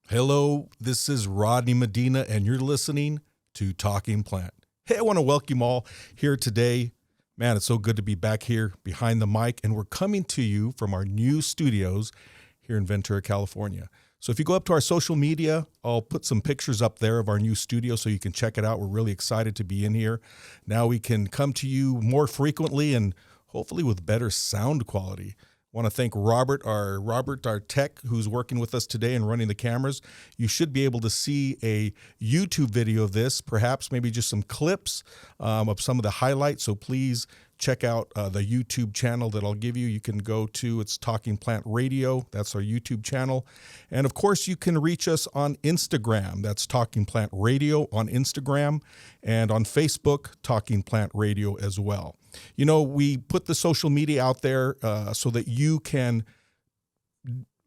Hello, this is Rodney Medina, and you're listening to Talking Plant. Hey, I want to welcome you all here today. Man, it's so good to be back here behind the mic, and we're coming to you from our new studios here in Ventura, California. So if you go up to our social media, I'll put some pictures up there of our new studio so you can check it out. We're really excited to be in here. Now we can come to you more frequently and hopefully with better sound quality. I want to thank Robert, our tech, who's working with us today and running the cameras. You should be able to see a YouTube video of this, perhaps maybe just some clips of some of the highlights. So please check out the YouTube channel that I'll give you. You can go to, it's Talking Plant Radio. That's our YouTube channel. And of course, you can reach us on Instagram. That's Talking Plant Radio on Instagram, and on Facebook, Talking Plant Radio as well. You know, we put the social media out there so that you can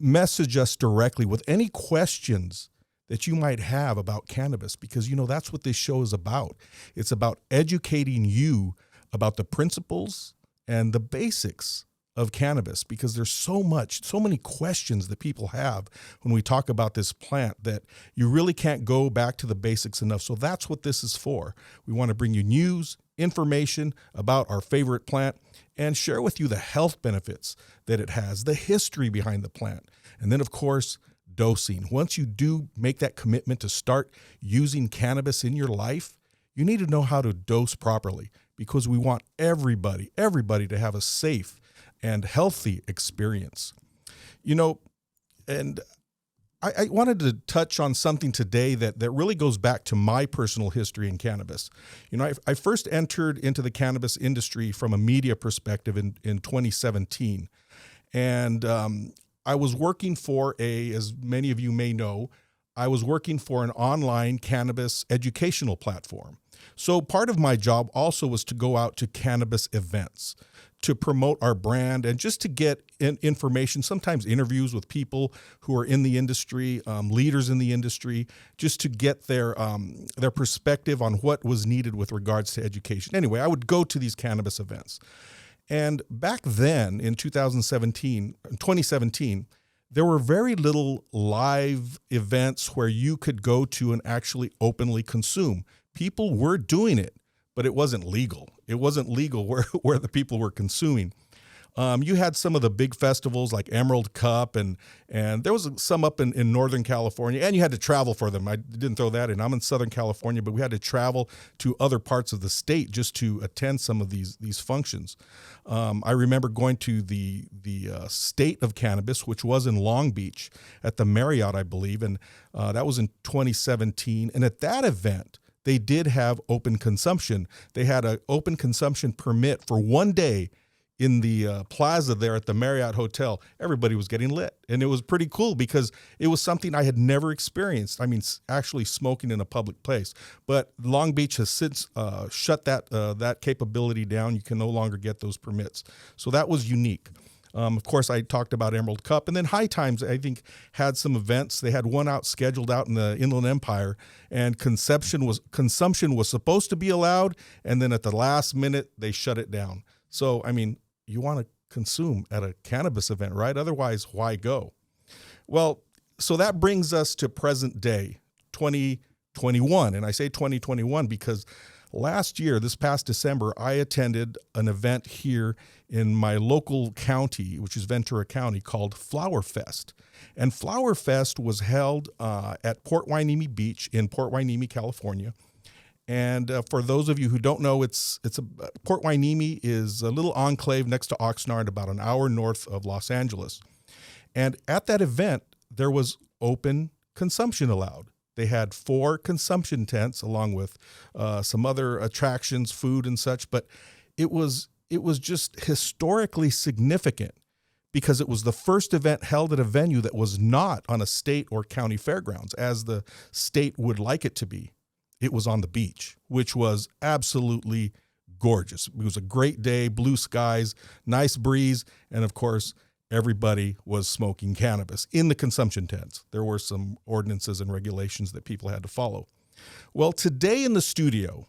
message us directly with any questions that you might have about cannabis, because, you know, that's what this show is about. It's about educating you about the principles and the basics of cannabis, because there's so many questions that people have when we talk about this plant that you really can't go back to the basics enough. So that's what this is for. We want to bring you news, information about our favorite plant, and share with you the health benefits that it has, the history behind the plant, and then, of course, dosing. Once you do make that commitment to start using cannabis in your life, you need to know how to dose properly, because we want everybody to have a safe and healthy experience. You know, and I wanted to touch on something today that really goes back to my personal history in cannabis. You know, I first entered into the cannabis industry from a media perspective in 2017. And I was working for as many of you may know, I was working for an online cannabis educational platform. So part of my job also was to go out to cannabis events to promote our brand and just to get information, sometimes interviews with people who are in the industry, leaders in the industry, just to get their perspective on what was needed with regards to education. Anyway, I would go to these cannabis events. And back then in 2017, there were very little live events where you could go to and actually openly consume. People were doing it, but it wasn't legal. It wasn't legal where the people were consuming. You had some of the big festivals like Emerald Cup, and there was some up in Northern California, and you had to travel for them. I didn't throw that in. I'm in Southern California, but we had to travel to other parts of the state just to attend some of these functions. I remember going to the State of Cannabis, which was in Long Beach at the Marriott, I believe, and that was in 2017. And at that event, they did have open consumption. They had an open consumption permit for one day in the plaza there at the Marriott Hotel. Everybody was getting lit. And it was pretty cool because it was something I had never experienced. I mean, actually smoking in a public place. But Long Beach has since shut that capability down. You can no longer get those permits. So that was unique. Of course, I talked about Emerald Cup. And then High Times, I think, had some events. They had one scheduled out in the Inland Empire, and consumption was supposed to be allowed, and then at the last minute, they shut it down. So, I mean, you want to consume at a cannabis event, right? Otherwise, why go? Well, so that brings us to present day, 2021. And I say 2021 because last year, this past December, I attended an event here in my local county, which is Ventura County, called Flower Fest. And Flower Fest was held at Port Hueneme Beach in Port Hueneme, California. And for those of you who don't know, Port Hueneme is a little enclave next to Oxnard, about an hour north of Los Angeles. And at that event, there was open consumption allowed. They had 4 consumption tents along with some other attractions, food and such. But it was just historically significant because it was the first event held at a venue that was not on a state or county fairgrounds, as the state would like it to be. It was on the beach, which was absolutely gorgeous. It was a great day, blue skies, nice breeze, and of course, everybody was smoking cannabis in the consumption tents. There were some ordinances and regulations that people had to follow. Well, today in the studio,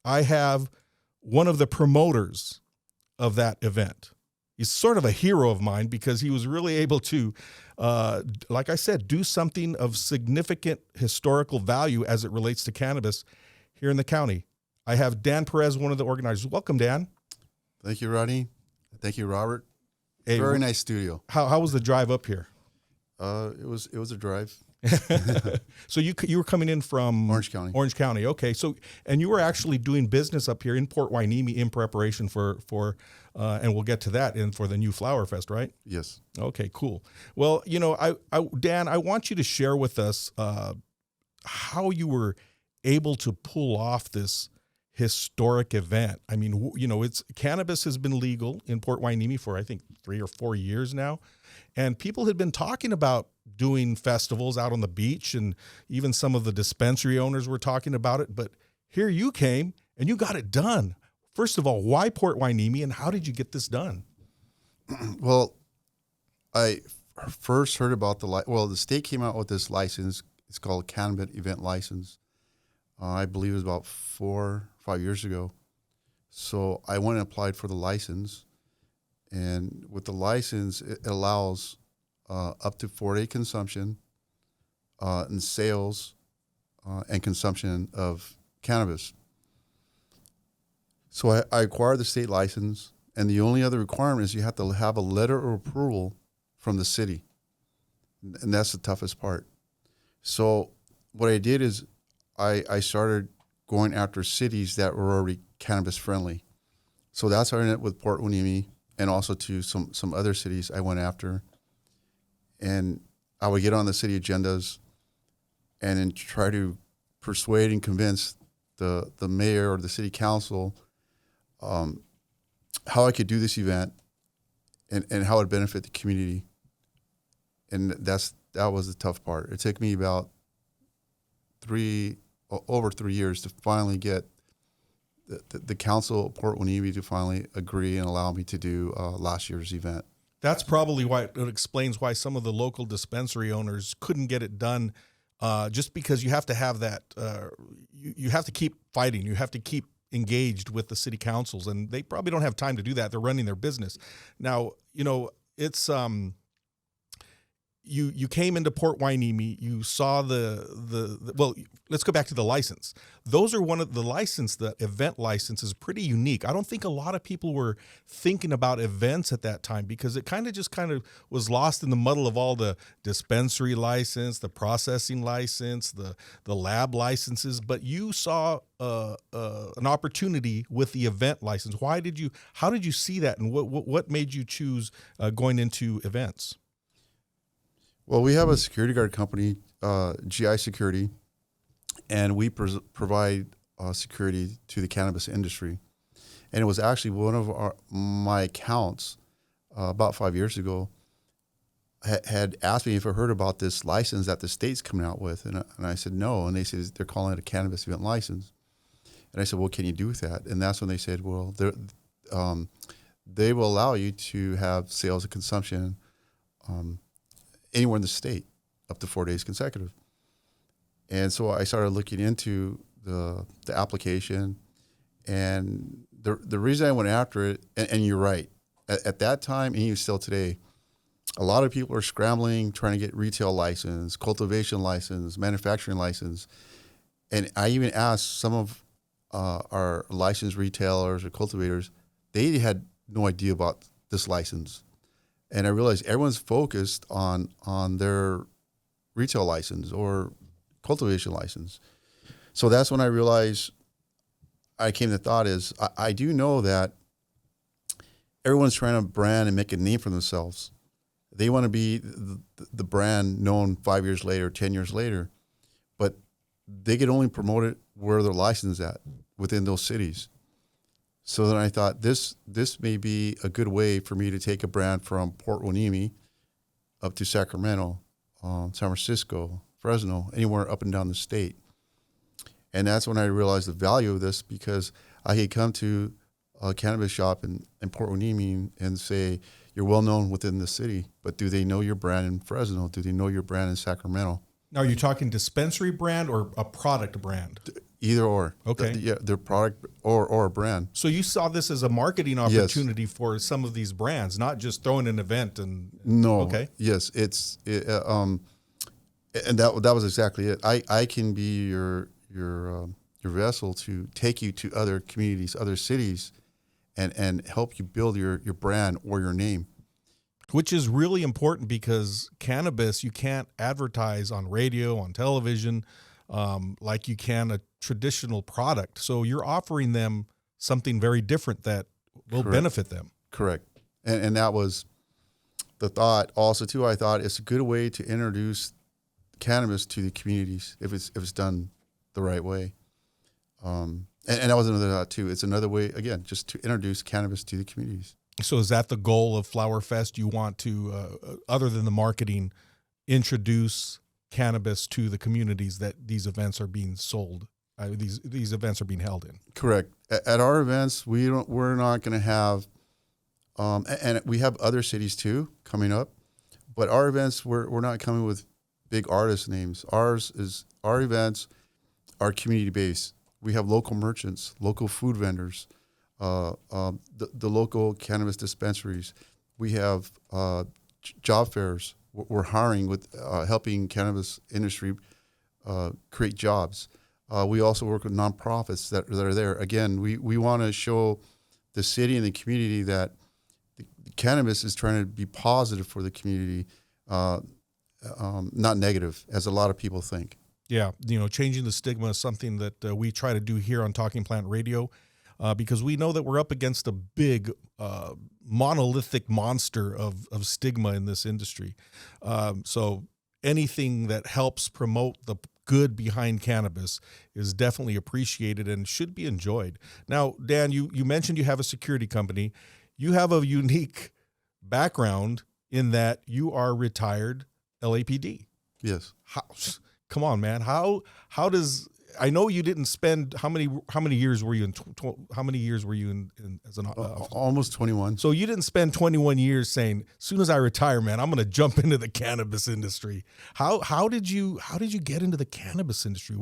I have one of the promoters of that event. he's sort of a hero of mine because he was really able to, like I said, do something of significant historical value as it relates to cannabis here in the county. I have Dan Perez, one of the organizers. Welcome, Dan. Thank you, Rodney. Thank you, Robert. Hey, very nice studio. How was the drive up here? It was a drive. So you were coming in from Orange County. Orange County, okay. So and you were actually doing business up here in Port Hueneme in preparation for and we'll get to that in for the new Flower Fest, right? Yes. Okay, cool. Well, Dan, I want you to share with us how you were able to pull off this historic event. I mean, it's cannabis has been legal in Port Hueneme for I think 3 or 4 years now, and people had been talking about doing festivals out on the beach, and even some of the dispensary owners were talking about it. But here you came and you got it done. First of all, why Port Hueneme, and how did you get this done? Well, I first heard about the state came out with this license. It's called Cannabis Event License. I believe it was about 4 or 5 years ago. So I went and applied for the license. And with the license, it allows up to 4-day consumption and sales and consumption of cannabis. So I acquired the state license, and the only other requirement is you have to have a letter of approval from the city. And that's the toughest part. So what I did is I started going after cities that were already cannabis friendly. So that's how I ended up with Port Hueneme, and also to some other cities I went after. And I would get on the city agendas and then try to persuade and convince the mayor or the city council how I could do this event and how it would benefit the community. And that was the tough part. It took me about over 3 years to finally get the council of Port Hueneme to finally agree and allow me to do last year's event. That's probably why it explains why some of the local dispensary owners couldn't get it done, just because you have to have that. You have to keep fighting. You have to keep engaged with the city councils, and they probably don't have time to do that. They're running their business. Now, it's you came into Port Hueneme, you saw well, let's go back to the license. Those are one of the license, the event license is pretty unique. I don't think a lot of people were thinking about events at that time because it kind of was lost in the muddle of all the dispensary license, the processing license, the lab licenses. But you saw an opportunity with the event license. How did you see that, and what made you choose going into events? Well, we have a security guard company, GI Security, and we provide security to the cannabis industry. And it was actually one of my accounts about 5 years ago had asked me if I heard about this license that the state's coming out with. And I said, no. And they said, they're calling it a cannabis event license. And I said, well, what can you do with that? And that's when they said, well, they will allow you to have sales and consumption anywhere in the state up to 4 days consecutive. And so I started looking into the application, and the reason I went after it, and you're right, at that time, and even still today, a lot of people are scrambling, trying to get retail license, cultivation license, manufacturing license. And I even asked some of our licensed retailers or cultivators, they had no idea about this license. And I realized everyone's focused on their retail license or cultivation license. So that's when I realized, I came to the thought is, I do know that everyone's trying to brand and make a name for themselves. They want to be the brand known 5 years later, 10 years later, but they can only promote it where they're licensed at within those cities. So then I thought this may be a good way for me to take a brand from Port Hueneme up to Sacramento, San Francisco, Fresno, anywhere up and down the state. And that's when I realized the value of this, because I could come to a cannabis shop in Port Hueneme and say, you're well known within the city, but do they know your brand in Fresno? Do they know your brand in Sacramento? Now, are you talking dispensary brand or a product brand? Either or. Okay. Their product or a brand. So you saw this as a marketing opportunity for some of these brands, not just throwing an event and. No. Okay. Yes, and that was exactly it. I can be your vessel to take you to other communities, other cities, and help you build your brand or your name. Which is really important because cannabis, you can't advertise on radio, on television, like you can a traditional product. So you're offering them something very different that will benefit them. Correct. And that was the thought also too. I thought it's a good way to introduce cannabis to the communities if it's done the right way. And that was another thought too. It's another way, again, just to introduce cannabis to the communities. So is that the goal of Flower Fest? You want to, other than the marketing, introduce cannabis to the communities that these events are being sold, these events are being held in? Correct. At our events, we're not going to have, and we have other cities too coming up, but our events, we're not coming with big artist names. Our events are community based. We have local merchants, local food vendors, the local cannabis dispensaries. We have job fairs. We're hiring with helping cannabis industry create jobs. We also work with nonprofits that are there. Again, we want to show the city and the community that the cannabis is trying to be positive for the community, not negative, as a lot of people think. Yeah, changing the stigma is something that we try to do here on Talking Plant Radio, because we know that we're up against a big monolithic monster of stigma in this industry. So anything that helps promote the good behind cannabis is definitely appreciated and should be enjoyed. Now, Dan, you mentioned you have a security company. You have a unique background in that you are retired LAPD. Yes. Come on, man. How does, I know you didn't spend, how many years were you in, how many years were you in as an almost 21. So you didn't spend 21 years saying, as soon as I retire, man, I'm going to jump into the cannabis industry. How did you get into the cannabis industry?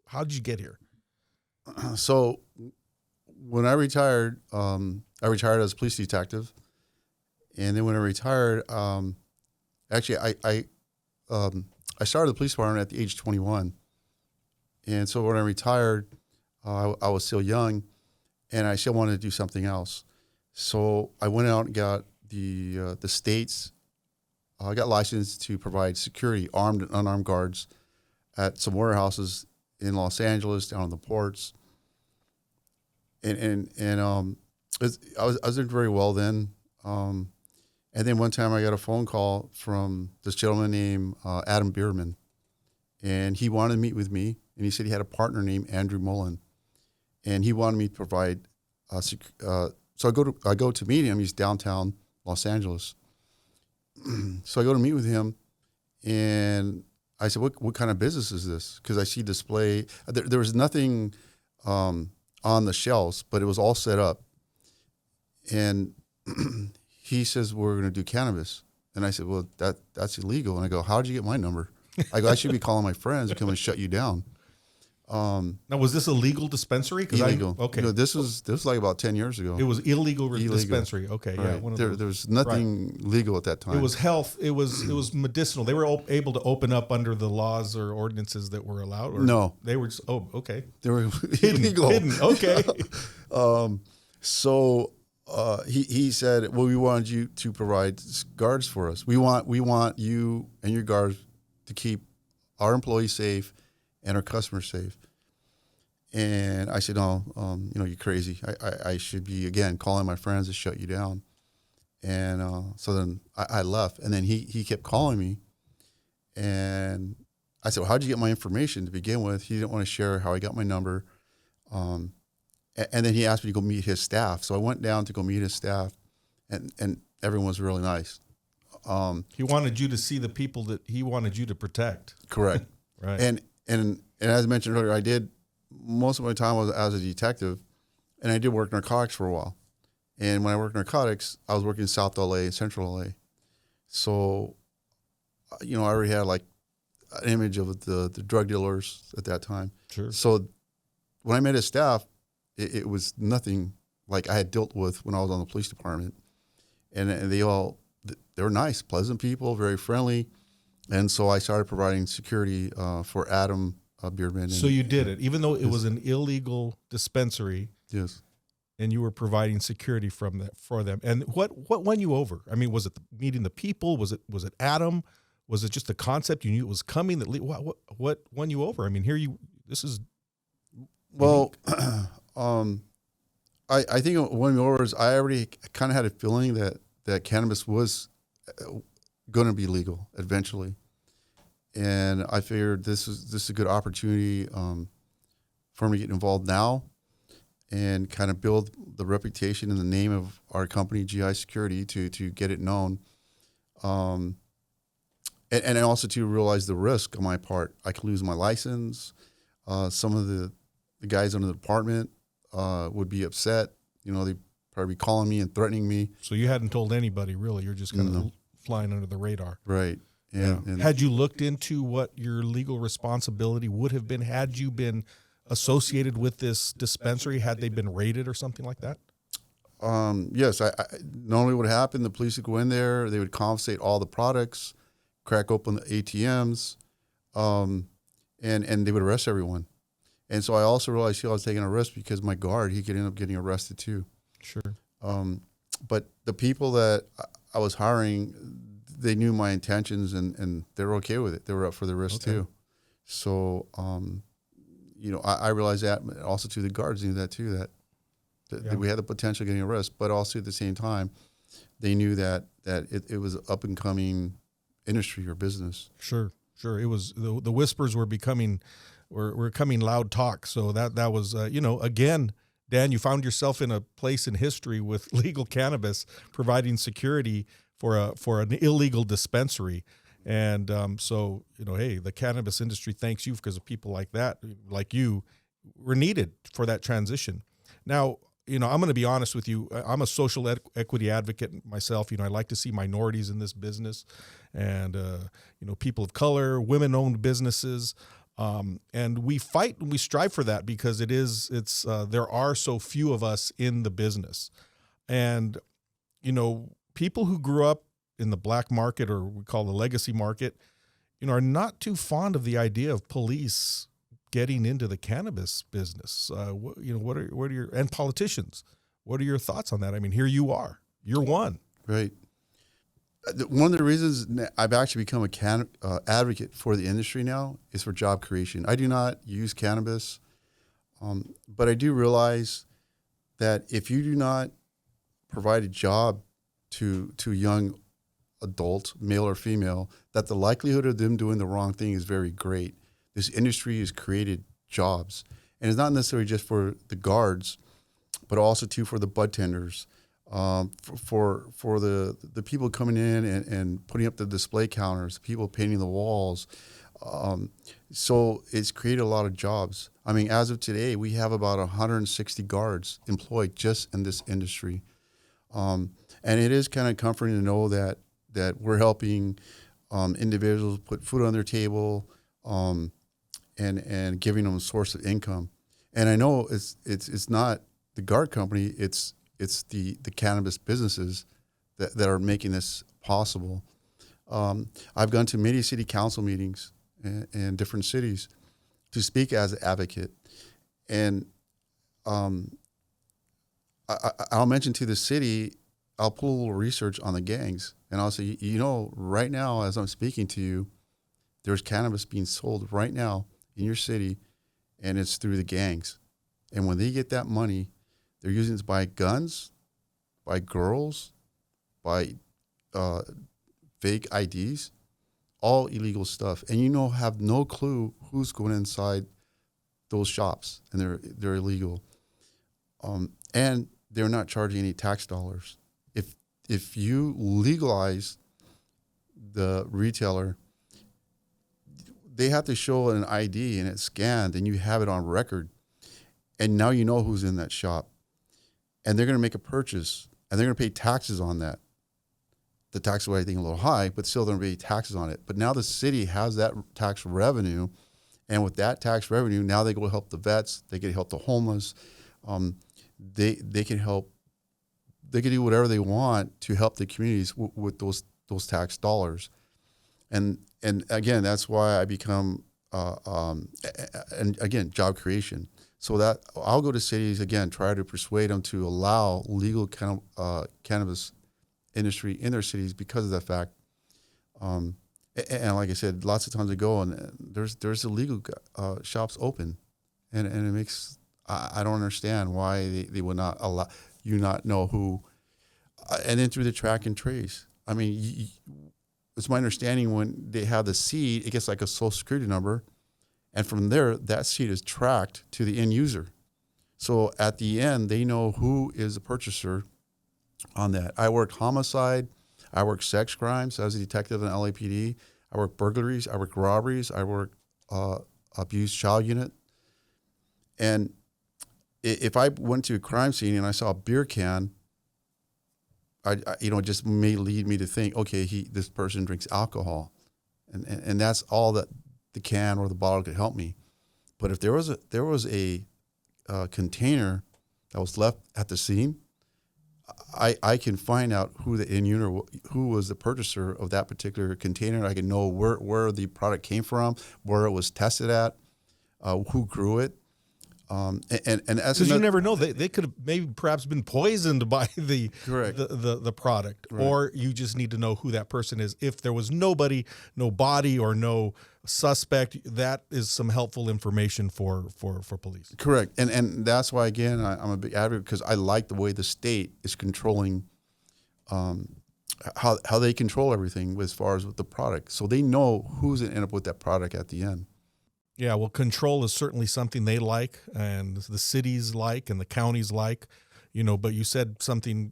How did you get here? So when I retired as a police detective. And then when I retired, actually I started the police department at the age of 21. And so when I retired, I was still young, and I still wanted to do something else. So I went out and got the states. I got licensed to provide security, armed and unarmed guards, at some warehouses in Los Angeles, down on the ports. And I was doing very well then. And then one time I got a phone call from this gentleman named Adam Bierman, and he wanted to meet with me. And he said he had a partner named Andrew Mullen, and he wanted me to provide. So I go to meet him. He's downtown Los Angeles. So I go to meet with him, and I said, "What kind of business is this?" Because I see display. There was nothing on the shelves, but it was all set up. And he says, "We're going to do cannabis." And I said, "Well, that's illegal." And I go, "How did you get my number?" I go, "I should be calling my friends to come and shut you down." Now, was this a legal dispensary? Illegal. Okay. This was like about 10 years ago. It was illegal dispensary. Okay. Right. Yeah. There was nothing legal at that time. It was health. It was medicinal. They were able to open up under the laws or ordinances that were allowed. Or no. They were just, okay. They were illegal. Hidden. Okay. So he said, "Well, we wanted you to provide guards for us. We want you and your guards to keep our employees safe and our customers safe." And I said, "No, you're crazy. I should be, again, calling my friends to shut you down." And so then I left. And then he kept calling me. And I said, "Well, how'd you get my information to begin with?" He didn't want to share how he got my number. And then he asked me to go meet his staff. So I went down to go meet his staff, and everyone was really nice. He wanted you to see the people that he wanted you to protect. Correct. Right. And as I mentioned earlier, I did most of my time was as a detective, and I did work narcotics for a while. And when I worked narcotics, I was working in South LA and Central LA. So, I already had an image of the drug dealers at that time. Sure. So when I met his staff, it was nothing like I had dealt with when I was on the police department. And they were nice, pleasant people, very friendly. And so I started providing security for Adam Beardman. So you did it, even though it was an illegal dispensary. Yes. And you were providing security for them. And what won you over? I mean, was it meeting the people? Was it Adam? Was it just the concept you knew it was coming? What won you over? I mean, this is well. I think what won me over is I already kind of had a feeling that cannabis was going to be legal eventually, and I figured this is a good opportunity for me to get involved now and kind of build the reputation and the name of our company, GI Security, to get it known. And also to realize the risk on my part. I could lose my license. Some of the guys under the department would be upset. They'd probably be calling me and threatening me. So you hadn't told anybody, really. You're just kind of flying under the radar. Right. And had you looked into what your legal responsibility would have been had you been associated with this dispensary, had they been raided or something like that? Yes. I normally what happened, the police would go in there, they would confiscate all the products, crack open the ATMs, and they would arrest everyone. And so I also realized I was taking a risk because my guard, he could end up getting arrested too. Sure. But the people that I was hiring, they knew my intentions and they were okay with it. They were up for the risk too. So, I realized that also too, the guards knew that too, that we had the potential of getting arrested, but also at the same time, they knew that it was an up and coming industry or business. Sure. It was the whispers were becoming loud talk. So that was again, Dan, you found yourself in a place in history with legal cannabis providing security for an illegal dispensary. And so, hey, the cannabis industry thanks you because of people like that, like you, were needed for that transition. Now, I'm going to be honest with you. I'm a social equity advocate myself. I like to see minorities in this business and, people of color, women-owned businesses. And we fight and we strive for that because there are so few of us in the business. And, people who grew up in the black market, or we call the legacy market, are not too fond of the idea of police getting into the cannabis business. What are your, and politicians, what are your thoughts on that? I mean, here you are, you're one. Right. One of the reasons I've actually become a advocate for the industry now is for job creation. I do not use cannabis, but I do realize that if you do not provide a job to young adult, male or female, that the likelihood of them doing the wrong thing is very great. This industry has created jobs, and it's not necessarily just for the guards, but also too for the bud tenders, for the people coming in and putting up the display counters, people painting the walls. So it's created a lot of jobs. I mean, as of today, we have about 160 guards employed just in this industry. And it is kind of comforting to know that we're helping individuals put food on their table, and giving them a source of income. And I know it's not the guard company, it's the cannabis businesses that are making this possible. I've gone to many city council meetings in different cities to speak as an advocate. And I'll mention to the city, I'll pull a little research on the gangs, and I'll say, right now, as I'm speaking to you, there's cannabis being sold right now in your city, and it's through the gangs. And when they get that money, they're using it to buy guns, buy girls, buy fake IDs, all illegal stuff. And have no clue who's going inside those shops, and they're illegal. And they're not charging any tax dollars. If you legalize the retailer, they have to show an ID and it's scanned and you have it on record. And now you know who's in that shop. And they're going to make a purchase and they're going to pay taxes on that. the tax rate, I think, a little high, but still there will be taxes on it. But now the city has that tax revenue, and with that tax revenue, now they go help the vets, they can help the homeless, they can help, they can do whatever they want to help the communities with those tax dollars, and again, that's why I become and again, job creation. So that I'll go to cities again, try to persuade them to allow legal cannabis industry in their cities because of that fact. And like I said, lots of times I go and there's illegal shops open, and it makes I don't understand why they would not allow you not know who. And then through the track and trace, I mean, it's my understanding when they have the seed, it gets like a social security number, and from there that seed is tracked to the end user. So at the end, they know who is the purchaser on that. I worked homicide, I worked sex crimes as a detective in LAPD. I worked burglaries, I worked robberies, I worked abused child unit. And if I went to a crime scene and I saw a beer can, I it just may lead me to think, okay, this person drinks alcohol, and that's all that the can or the bottle could help me. But if there was a container that was left at the scene, I can find out who the end user, who was the purchaser of that particular container. I can know where the product came from, where it was tested at, who grew it. And as because you never know, they could have maybe perhaps been poisoned by the correct the product, right. Or you just need to know who that person is. If there was no body or no suspect, that is some helpful information for police. Correct, and that's why again I'm a big advocate, because I like the way the state is controlling how they control everything as far as with the product, so they know who's going to end up with that product at the end. Yeah, well, control is certainly something they like, and the cities like, and the counties like, but you said something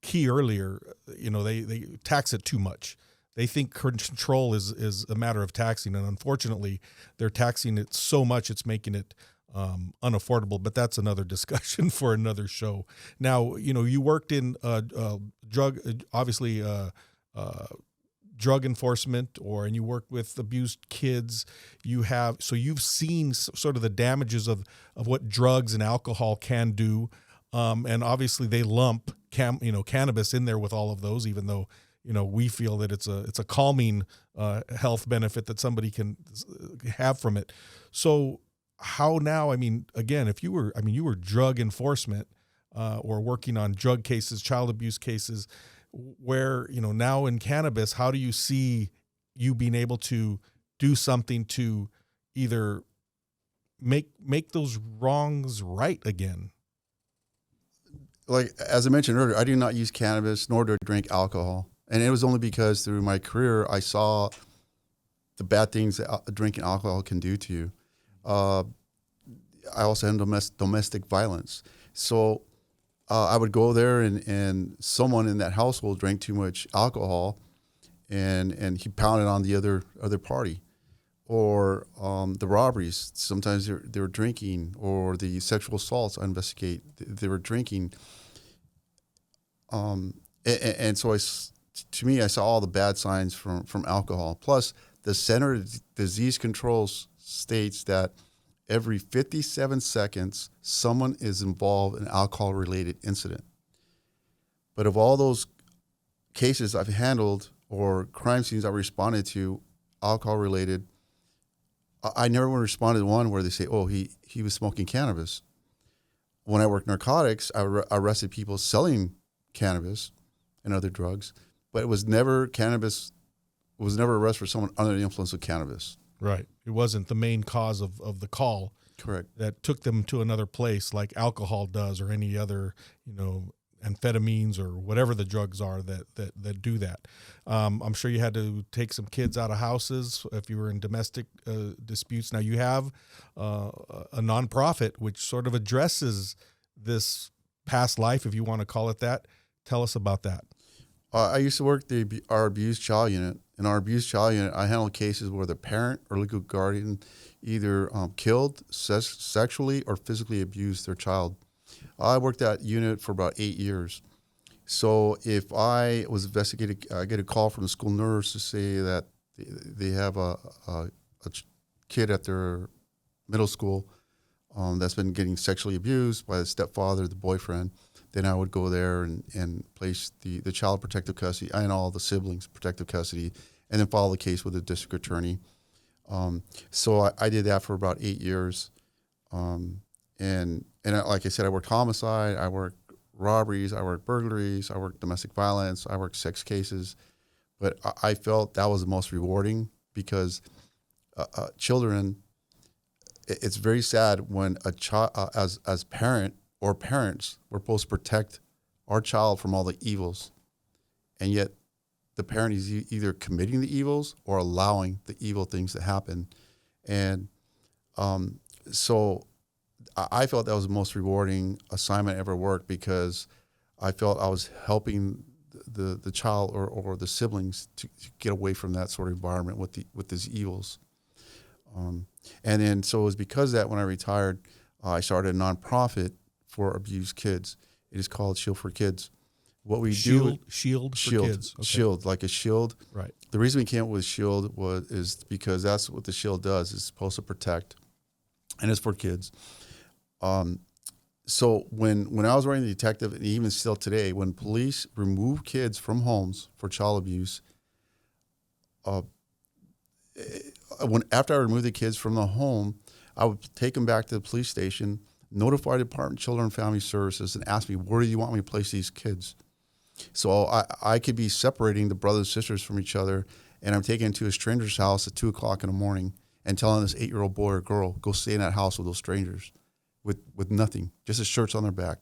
key earlier. They tax it too much. They think control is a matter of taxing, and unfortunately, they're taxing it so much it's making it unaffordable. But that's another discussion for another show. Now, you worked in drug, obviously. Drug enforcement, and you work with abused kids. So you've seen sort of the damages of what drugs and alcohol can do, and obviously they lump cannabis in there with all of those, even though we feel that it's a calming health benefit that somebody can have from it. So how now? I mean, again, if you were drug enforcement or working on drug cases, child abuse cases, where, now in cannabis, how do you see you being able to do something to either make those wrongs right again? Like, as I mentioned earlier, I do not use cannabis, nor do I drink alcohol. And it was only because through my career, I saw the bad things that drinking alcohol can do to you. I also had domestic violence. So I would go there and someone in that household drank too much alcohol and he pounded on the other party. Or the robberies, sometimes they were drinking, or the sexual assaults I investigate, they were drinking. And so to me, I saw all the bad signs from alcohol. Plus, the Center of Disease Control states that every 57 seconds, someone is involved in an alcohol-related incident. But of all those cases I've handled or crime scenes I responded to, alcohol-related, I never responded to one where they say, oh, he was smoking cannabis. When I worked narcotics, I arrested people selling cannabis and other drugs, but it was never arrest for someone under the influence of cannabis. Right. It wasn't the main cause of the call. Correct. That took them to another place like alcohol does, or any other, amphetamines or whatever the drugs are that do that. I'm sure you had to take some kids out of houses if you were in domestic disputes. Now you have a nonprofit which sort of addresses this past life, if you want to call it that. Tell us about that. I used to work our abused child unit. In our abused child unit, I handled cases where the parent or legal guardian either killed, sexually or physically abused their child. I worked that unit for about 8 years. So if I was investigated, I get a call from the school nurse to say that they have a kid at their middle school that's been getting sexually abused by the stepfather, the boyfriend, then I would go there and place the child protective custody and all the siblings protective custody, and then follow the case with the district attorney. So I did that for about 8 years. Like I said, I worked homicide, I worked robberies, I worked burglaries, I worked domestic violence, I worked sex cases. But I felt that was the most rewarding because children, it's very sad when a child, as parent or parents, we're supposed to protect our child from all the evils, and yet the parent is either committing the evils or allowing the evil things to happen. And so I felt that was the most rewarding assignment I ever worked because I felt I was helping the child or the siblings to get away from that sort of environment with these evils. And then so it was because of that when I retired, I started a nonprofit for abused kids. It is called Shield for Kids. What we do Shield for kids. Okay. Shield, like a shield. Right. The reason we came up with Shield is because that's what the shield does. It's supposed to protect, and it's for kids. So when I was working as a detective, and even still today, when police remove kids from homes for child abuse, after I removed the kids from the home, I would take them back to the police station, notify the Department of Children and Family Services, and ask me, where do you want me to place these kids? So I could be separating the brothers and sisters from each other, and I'm taking them to a stranger's house at 2 o'clock in the morning and telling this 8-year-old boy or girl, go stay in that house with those strangers with nothing, just the shirts on their back.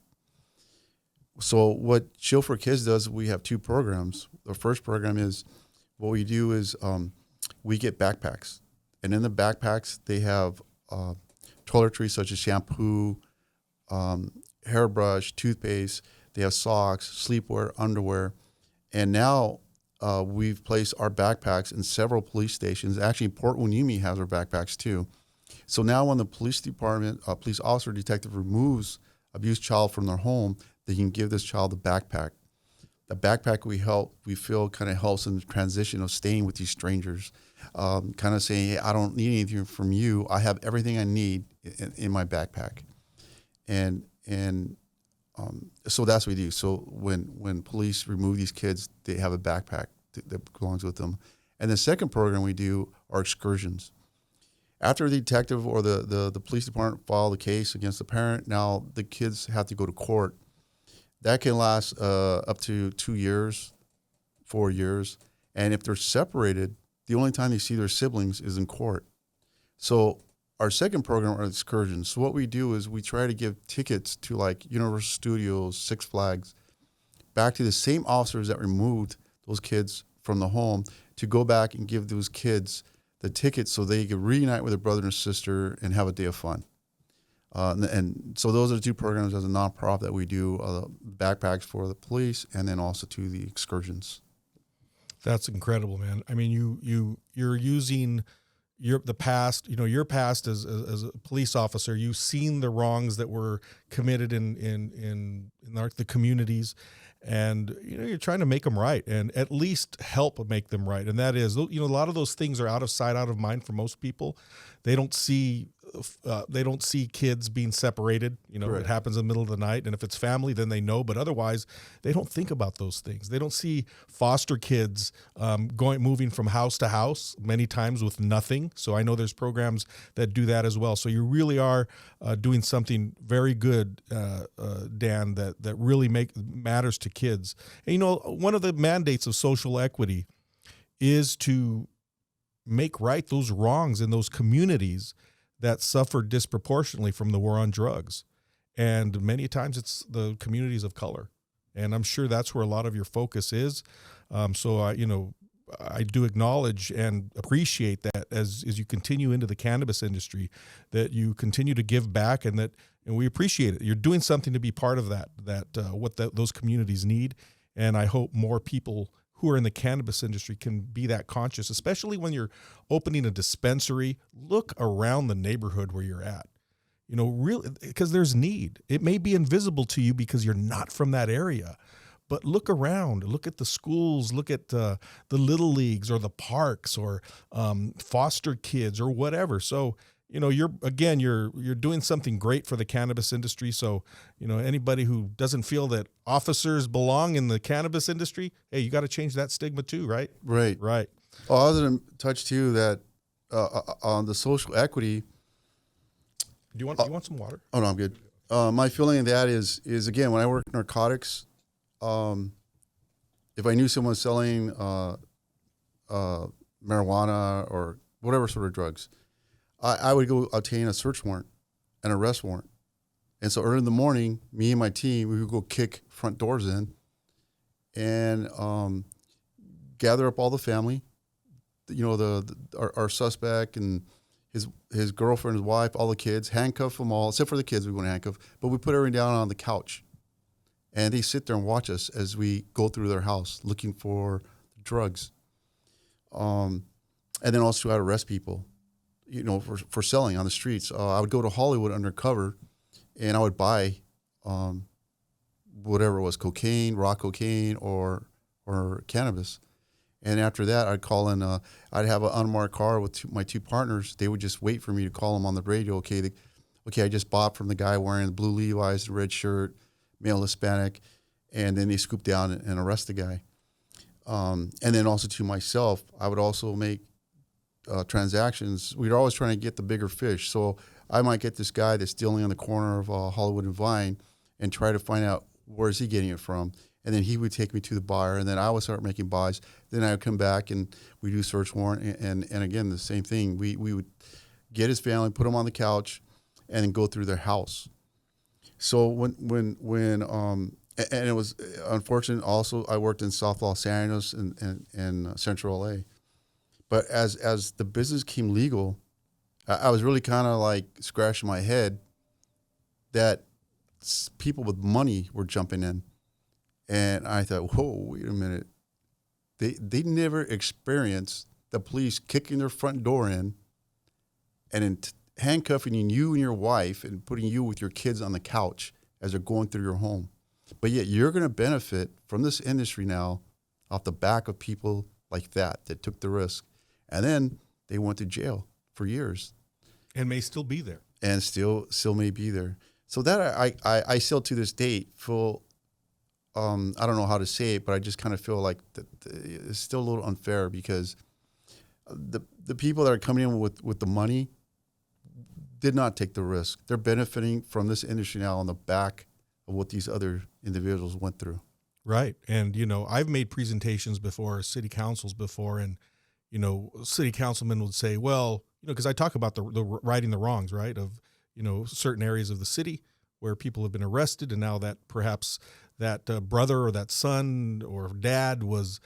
So what Shield for Kids does, we have 2 programs. The first program is, what we do is we get backpacks. And in the backpacks, they have toiletries such as shampoo, hairbrush, toothpaste. They have socks, sleepwear, underwear. And now we've placed our backpacks in several police stations. Actually, Port Hueneme has our backpacks too. So now when the police department, police officer, detective removes abused child from their home, they can give this child a backpack. The backpack we feel kind of helps in the transition of staying with these strangers. Kind of saying, hey, I don't need anything from you. I have everything I need in my backpack. And so that's what we do. So when police remove these kids, they have a backpack that belongs with them. And the second program we do are excursions. After the detective or the police department file the case against the parent, now the kids have to go to court. That can last up to 2 years, 4 years. And if they're separated, the only time they see their siblings is in court. So our second program are excursions. So what we do is we try to give tickets to like Universal Studios, Six Flags, back to the same officers that removed those kids from the home to go back and give those kids the tickets so they could reunite with their brother and sister and have a day of fun. And so those are the 2 programs as a nonprofit that we do, backpacks for the police and then also to the excursions. That's incredible, man. I mean, you're using your past as a police officer. You've seen the wrongs that were committed in the communities, and you're trying to make them right, and at least help make them right. And that is, a lot of those things are out of sight, out of mind for most people. They don't see kids being separated. Right. It happens in the middle of the night, and if it's family, then they know. But otherwise, they don't think about those things. They don't see foster kids moving from house to house many times with nothing. So I know there's programs that do that as well. So you really are doing something very good, Dan, that really matters to kids. And one of the mandates of social equity is to make right those wrongs in those communities that suffered disproportionately from the war on drugs. And many times it's the communities of color. And I'm sure that's where a lot of your focus is. So I do acknowledge and appreciate that as you continue into the cannabis industry, that you continue to give back, and we appreciate it. You're doing something to be part of those communities need. And I hope more people who are in the cannabis industry can be that conscious, especially when you're opening a dispensary. Look around the neighborhood where you're at, really, because there's need. It may be invisible to you because you're not from that area, But look around, look at the schools, look at the little leagues or the parks or foster kids or whatever. So, you're doing something great for the cannabis industry. So, anybody who doesn't feel that officers belong in the cannabis industry, hey, you got to change that stigma too, right? Right. Right. Oh, I was going to touch too that on the social equity. Do you want some water? Oh no, I'm good. My feeling of that is again, when I work narcotics, if I knew someone selling marijuana or whatever sort of drugs, I would go obtain a search warrant, an arrest warrant. And so early in the morning, me and my team, we would go kick front doors in and gather up all the family, our suspect and his girlfriend, his wife, all the kids, handcuff them all, except for the kids we wouldn't handcuff, but we put everyone down on the couch. And they sit there and watch us as we go through their house looking for drugs. And then also I'd arrest people, for selling on the streets. I would go to Hollywood undercover and I would buy whatever it was, cocaine, raw cocaine, or cannabis. And after that, I'd call in, I'd have an unmarked car with my two partners. They would just wait for me to call them on the radio. Okay, I just bought from the guy wearing the blue Levi's, the red shirt, male Hispanic, and then they scoop down and arrest the guy. And then also to myself, I would also make transactions. We were always trying to get the bigger fish. So I might get this guy that's dealing on the corner of Hollywood and Vine and try to find out where is he getting it from. And then he would take me to the buyer, and then I would start making buys. Then I would come back and we do search warrant, and again the same thing. We would get his family, put him on the couch, and then go through their house. So when and it was unfortunate. Also, I worked in South Los Angeles and Central LA, but as the business came legal, I was really kind of like scratching my head that people with money were jumping in. And I thought, whoa, wait a minute. They never experienced the police kicking their front door in and then handcuffing you and your wife and putting you with your kids on the couch as they're going through your home. But yet you're going to benefit from this industry now off the back of people like that took the risk. And then they went to jail for years. And may still be there. And still may be there. So that I still to this date feel, I don't know how to say it, but I just kind of feel like it's still a little unfair because the people that are coming in with the money did not take the risk. They're benefiting from this industry now on the back of what these other individuals went through. Right. And, I've made presentations before, city councils before, and, city councilmen would say, well, because I talk about the righting the wrongs, right, of, certain areas of the city where people have been arrested and now that perhaps that brother or that son or dad was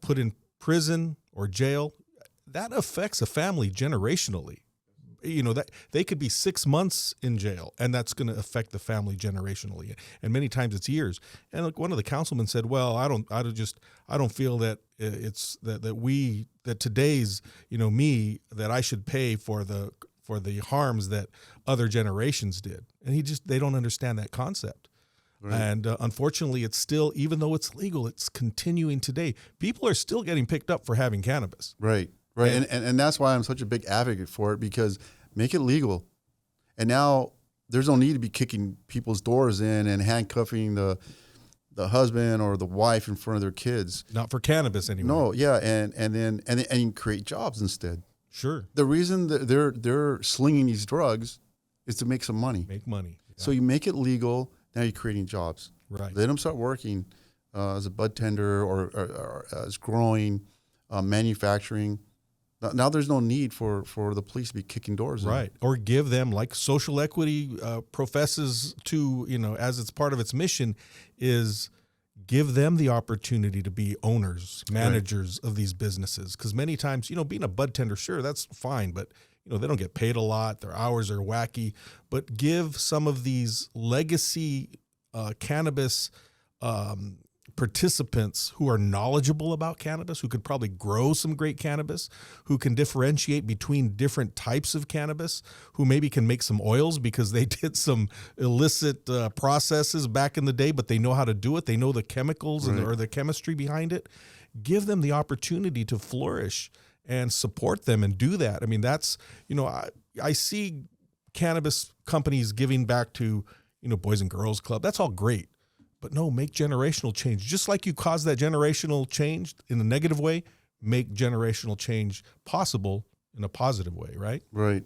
put in prison or jail, that affects a family generationally. That they could be 6 months in jail, and that's going to affect the family generationally. And many times it's years. And like one of the councilmen said, "Well, I don't feel that it's that today's me that I should pay for the harms that other generations did." And they don't understand that concept. Right. And unfortunately, it's still, even though it's legal, it's continuing today. People are still getting picked up for having cannabis. Right. Right. And that's why I'm such a big advocate for it, because make it legal. And now there's no need to be kicking people's doors in and handcuffing the husband or the wife in front of their kids. Not for cannabis anymore. No, yeah, and then create jobs instead. Sure. The reason that they're slinging these drugs is to make some money. Make money. Yeah. So you make it legal, now you're creating jobs. Right. Let them start working as a bud tender or as growing, manufacturing. Now there's no need for the police to be kicking doors in. Right. Or give them, like social equity professes to, as it's part of its mission, is give them the opportunity to be owners, managers of these businesses. Because many times, being a bud tender, sure, that's fine, but they don't get paid a lot. Their hours are wacky. But give some of these legacy cannabis participants who are knowledgeable about cannabis, who could probably grow some great cannabis, who can differentiate between different types of cannabis, who maybe can make some oils because they did some illicit processes back in the day, but they know how to do it. They know the chemicals or the chemistry behind it. Give them the opportunity to flourish and support them and do that. I mean, that's, I see cannabis companies giving back to, Boys and Girls Club. That's all great. But no, make generational change. Just like you caused that generational change in a negative way, make generational change possible in a positive way, right? Right.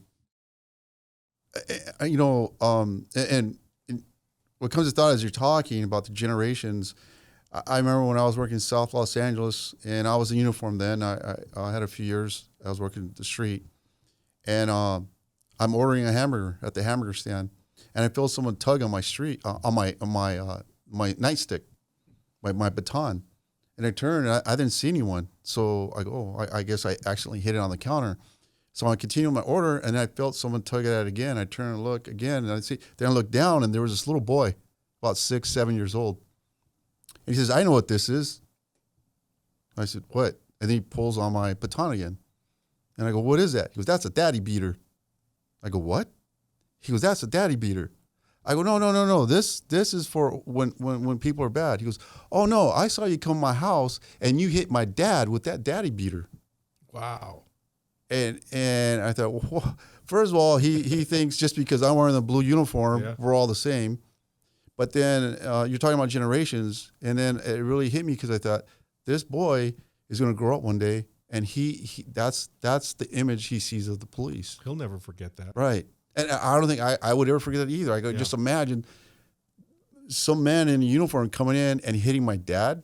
And what comes to thought as you're talking about the generations, I remember when I was working in South Los Angeles, and I was in uniform then. I had a few years. I was working the street, and I'm ordering a hamburger at the hamburger stand, and I feel someone tug on my my nightstick, my baton, and I turned and I didn't see anyone. So I go, I guess I accidentally hit it on the counter. So I continued my order, and I felt someone tug at it again. I turn and look again, and then I look down, and there was this little boy, about 6, 7 years old. And he says, "I know what this is." I said, "What?" And then he pulls on my baton again. And I go, "What is that?" He goes, "That's a daddy beater." I go, "What?" He goes, "That's a daddy beater." I go, no. This is for when people are bad. He goes, "Oh no, I saw you come to my house and you hit my dad with that daddy beater." Wow. And I thought, well, first of all, he thinks just because I'm wearing the blue uniform, we're all the same. But then you're talking about generations, and then it really hit me because I thought this boy is going to grow up one day, and that's the image he sees of the police. He'll never forget that. Right. And I don't think I would ever forget that either. I go, just imagine some man in a uniform coming in and hitting my dad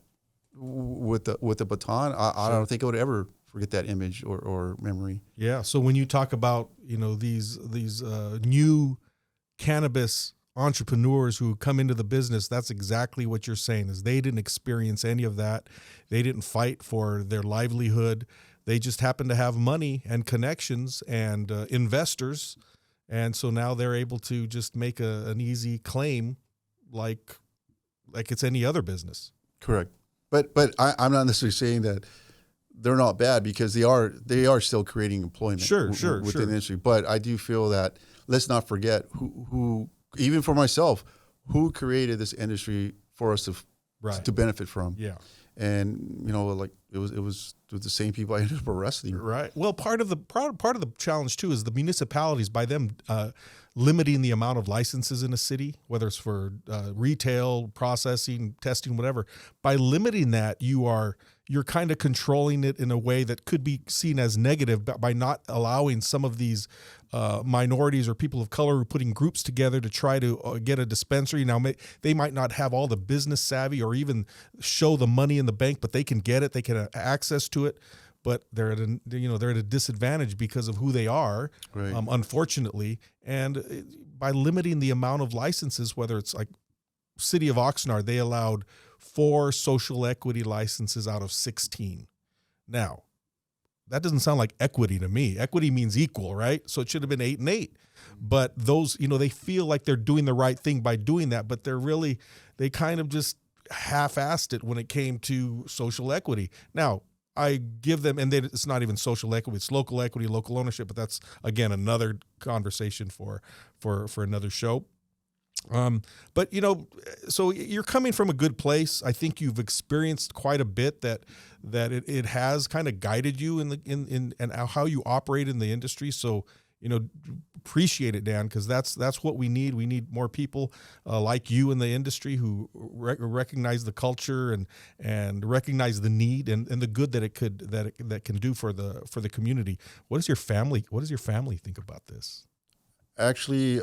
with the baton. I don't think I would ever forget that image or memory. Yeah. So when you talk about, these new cannabis entrepreneurs who come into the business, that's exactly what you're saying, is they didn't experience any of that. They didn't fight for their livelihood. They just happen to have money and connections and investors. And so now they're able to just make an easy claim like it's any other business. Correct. But I'm not necessarily saying that they're not bad, because they are still creating employment within the industry. But I do feel that let's not forget who even for myself, who created this industry for us to benefit from. Yeah. And it was the same people I ended up arresting. Right. Well, part of the challenge too is the municipalities, by them limiting the amount of licenses in a city, whether it's for retail, processing, testing, whatever. By limiting that, you're kind of controlling it in a way that could be seen as negative by not allowing some of these minorities or people of color who are putting groups together to try to get a dispensary. Now, they might not have all the business savvy or even show the money in the bank, but they can get it. They can have access to it. But they're at a disadvantage because of who they are, unfortunately. And by limiting the amount of licenses, whether it's like City of Oxnard, they allowed 4 social equity licenses out of 16. Now, that doesn't sound like equity to me. Equity means equal, right? So it should have been 8 and 8. But those, they feel like they're doing the right thing by doing that, but they kind of just half-assed it when it came to social equity. Now, I give them, and it's not even social equity, it's local equity, local ownership, but that's, again, another conversation for another show. But so you're coming from a good place. I think you've experienced quite a bit that it has kind of guided you in how you operate in the industry. So appreciate it, Dan, because that's what we need. We need more people like you in the industry who recognize the culture and recognize the need and the good that it can do for the community. What does your family think about this? Actually,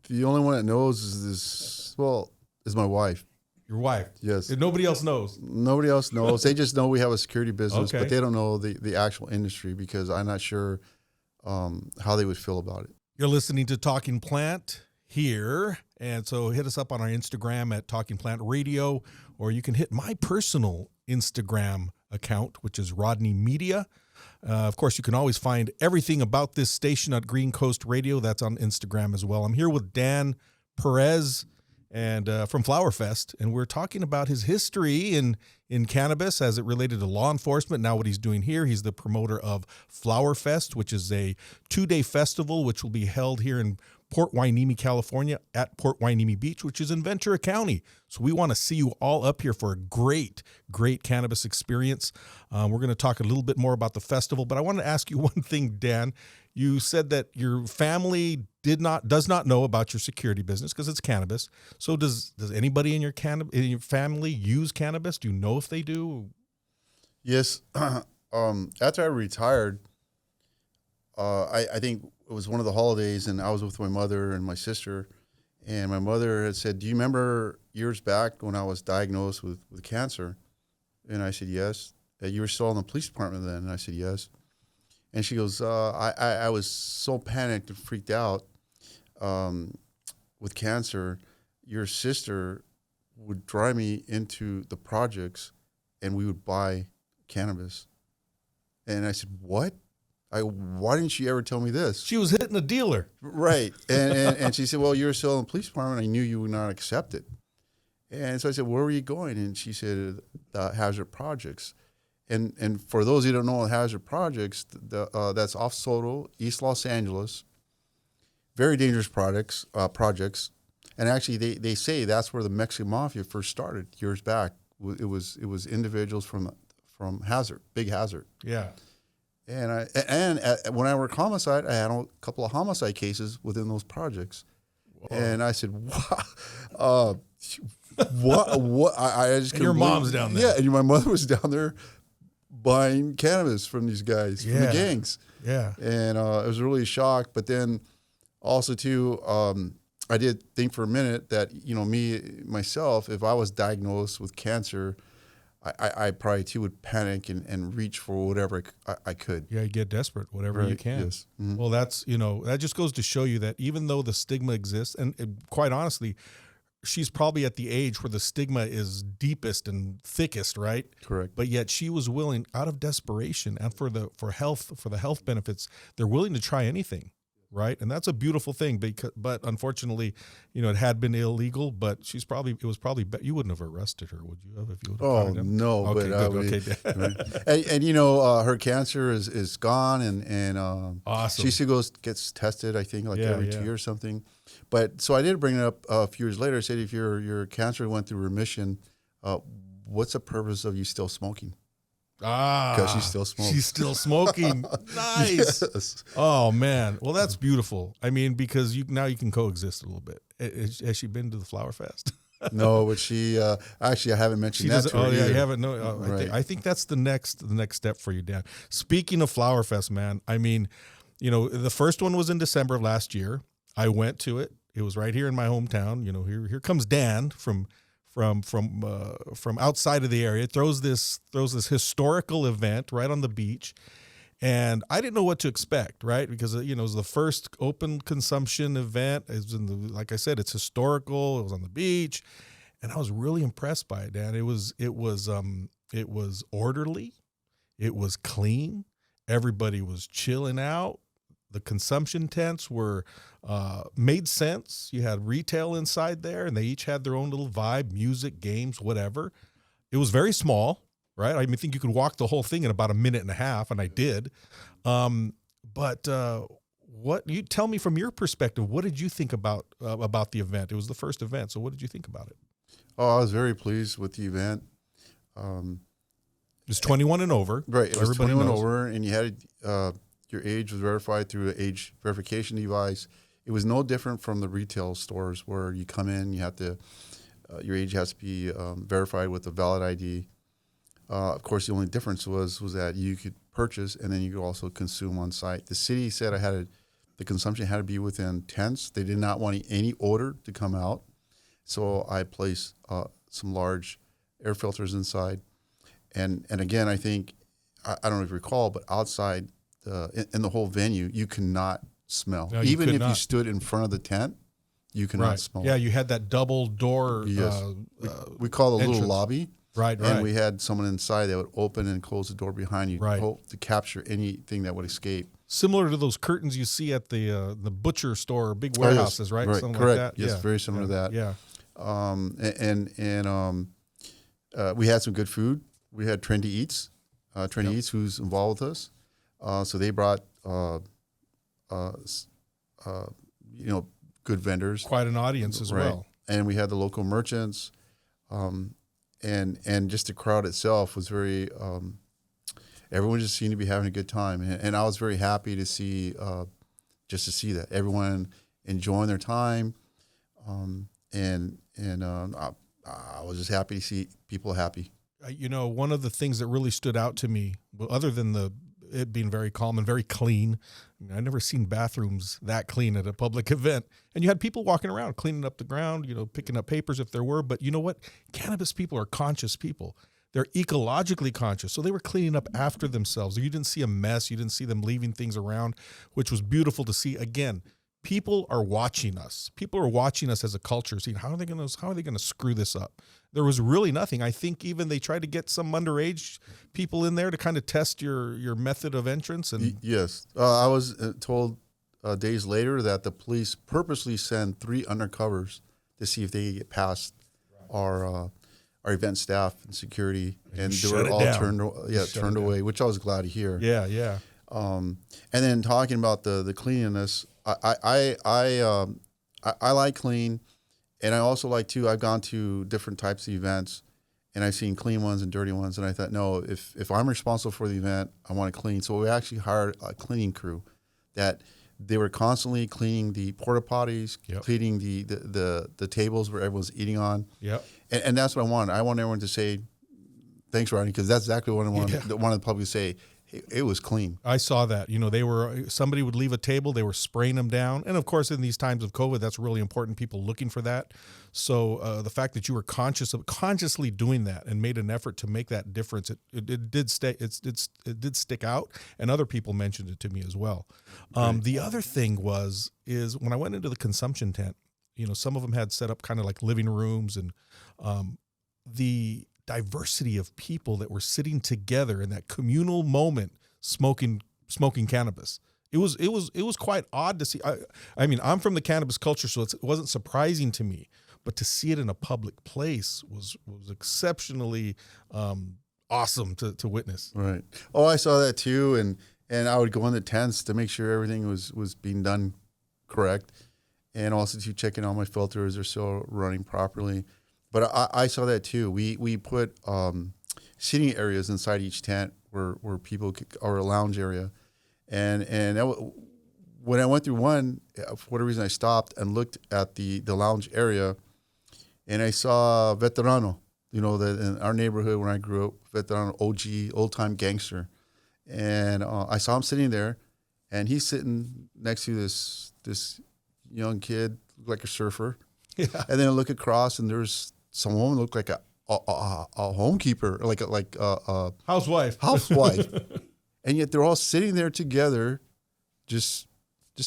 the only one that knows is my wife. Your wife? Yes. And nobody else knows? Nobody else knows. They just know we have a security business, but they don't know the actual industry, because I'm not sure how they would feel about it. You're listening to Talking Plant here, and so hit us up on our Instagram at Talking Plant Radio, or you can hit my personal Instagram account, which is Rodney Media. Of course, you can always find everything about this station at Green Coast Radio. That's on Instagram as well. I'm here with Dan Perez, and from Flower Fest, and we're talking about his history in cannabis as it related to law enforcement. Now what he's doing here, he's the promoter of Flower Fest, which is a 2-day festival which will be held here in Port Hueneme, California, at Port Hueneme Beach, which is in Ventura County. So we want to see you all up here for a great cannabis experience. We're going to talk a little bit more about the festival, but I want to ask you one thing, Dan. You said that your family does not know about your security business because it's cannabis. So does anybody in your family use cannabis? Do you know if they do? Yes. After I retired, I think it was one of the holidays, and I was with my mother and my sister, and my mother had said, "Do you remember years back when I was diagnosed with cancer?" And I said, "Yes." "You were still in the police department then?" And I said, "Yes." And she goes, I was so panicked and freaked out with cancer. Your sister would drive me into the projects, and we would buy cannabis." And I said, "What? Why didn't she ever tell me this?" She was hitting a dealer. Right. And she said, "Well, you're still in the police department. I knew you would not accept it." And so I said, "Where were you going?" And she said, "The hazard projects." And for those who don't know, hazard projects, that's off Soto, East Los Angeles. Very dangerous projects. And actually, they say that's where the Mexican mafia first started years back. It was individuals from Hazard, Big Hazard. Yeah. And when I worked homicide, I had a couple of homicide cases within those projects. Whoa. And I said, "Wow, what?" I just and your mom's down there. Yeah, and my mother was down there buying cannabis from these guys, from the gangs. Yeah. And I was really shocked. But then also too, I did think for a minute that, myself, if I was diagnosed with cancer, I probably too would panic and reach for whatever I could. Yeah, you get desperate, whatever you can. Yes. Mm-hmm. Well, that's, that just goes to show you that even though the stigma exists, and quite honestly, she's probably at the age where the stigma is deepest and thickest, right? Correct. But yet she was willing, out of desperation and for the health benefits, they're willing to try anything. Right. And that's a beautiful thing, but unfortunately, it had been illegal, but it was probably, you wouldn't have arrested her, would you have, if you would have? Oh, no. Okay, but and her cancer is gone, and awesome. She still gets tested, I think, every 2 years or something. But so I did bring it up a few years later. I said, if your cancer went through remission, what's the purpose of you still smoking? Because she still smokes. She's still smoking. Nice. Yes. Oh, man. Well, that's beautiful. I mean, because now you can coexist a little bit. Has she been to the Flower Fest? No, but she actually, I haven't mentioned that to her either. You haven't. No, right. I think that's the next step for you, Dan. Speaking of Flower Fest, man, I mean, the first one was in December of last year. I went to it. It was right here in my hometown. Here comes Dan from outside of the area, throws this historical event right on the beach, and I didn't know what to expect, right? Because it was the first open consumption event. It was like I said, it's historical. It was on the beach, and I was really impressed by it, Dan. It was orderly, it was clean. Everybody was chilling out. The consumption tents made sense. You had retail inside there, and they each had their own little vibe, music, games, whatever. It was very small, right? I think you could walk the whole thing in about a minute and a half, and I did. But what you tell me from your perspective? What did you think about the event? It was the first event, so what did you think about it? Oh, I was very pleased with the event. It's 21 and over, right? It was everybody 21 knows. over, and you had your age was verified through an age verification device. It was no different from the retail stores where you come in, you have to, your age has to be verified with a valid ID. Of course, the only difference was that you could purchase and then you could also consume on site. The city said the consumption had to be within tents. They did not want any odor to come out. So I placed some large air filters inside. And again, I think, I don't know if you recall, but outside, in the whole venue, you cannot smell. No, even if you stood in front of the tent, you cannot smell. Yeah, you had that double door. Yes. We call it a little lobby. Right. And we had someone inside that would open and close the door behind you to capture anything that would escape. Similar to those curtains you see at the butcher store, big warehouses, right? Right. Something Correct. like that. Yes, very similar to that. Yeah. We had some good food. We had Trendy Eats, Eats, who's involved with us. So they brought, good vendors, Quite an audience as right? well. And we had the local merchants, and just the crowd itself was very. Everyone just seemed to be having a good time, and I was very happy to see, just to see that everyone enjoying their time, I was just happy to see people happy. One of the things that really stood out to me, well, other than it being very calm and very clean, I've never seen bathrooms that clean at a public event. And you had people walking around cleaning up the ground, picking up papers if there were. But you know what? Cannabis people are conscious people. They're ecologically conscious. So they were cleaning up after themselves. You didn't see a mess. You didn't see them leaving things around, which was beautiful to see. Again, people are watching us. People are watching us as a culture, seeing how are they going to screw this up. There was really nothing. I think even they tried to get some underage people in there to kind of test your method of entrance. And yes, I was told days later that the police purposely send 3 undercovers to see if they get past our event staff and security, and they were all turned away, which I was glad to hear. Yeah. And then talking about the cleanliness, I like clean, and I also like too. I've gone to different types of events, and I've seen clean ones and dirty ones, and I thought, no, if I'm responsible for the event, I want to clean. So we actually hired a cleaning crew that they were constantly cleaning the porta potties, cleaning the tables where everyone's eating on. Yep. And that's what I want. I want everyone to say, thanks, Rodney, because that's exactly what I want. Yeah. One of the public to say, it was clean. I saw that. Somebody would leave a table, they were spraying them down. And of course, in these times of COVID, that's really important. People looking for that. So the fact that you were consciously doing that and made an effort to make that difference, it did stick out. And other people mentioned it to me as well. The other thing is when I went into the consumption tent, some of them had set up kind of like living rooms, and the diversity of people that were sitting together in that communal moment smoking cannabis. It was quite odd to see. I mean, I'm from the cannabis culture, so it wasn't surprising to me, but to see it in a public place was exceptionally awesome to witness. Right. Oh, I saw that too, and I would go in the tents to make sure everything was being done correct, and also to checking all my filters are still running properly. But I saw that too. We put seating areas inside each tent where people or a lounge area, and when I went through one, for whatever reason, I stopped and looked at the lounge area, and I saw Veterano. In our neighborhood when I grew up, Veterano, OG, old time gangster, and I saw him sitting there, and he's sitting next to this young kid, looked like a surfer. Yeah. And then I look across, and there's some woman looked like a homekeeper, like a housewife, and yet they're all sitting there together, just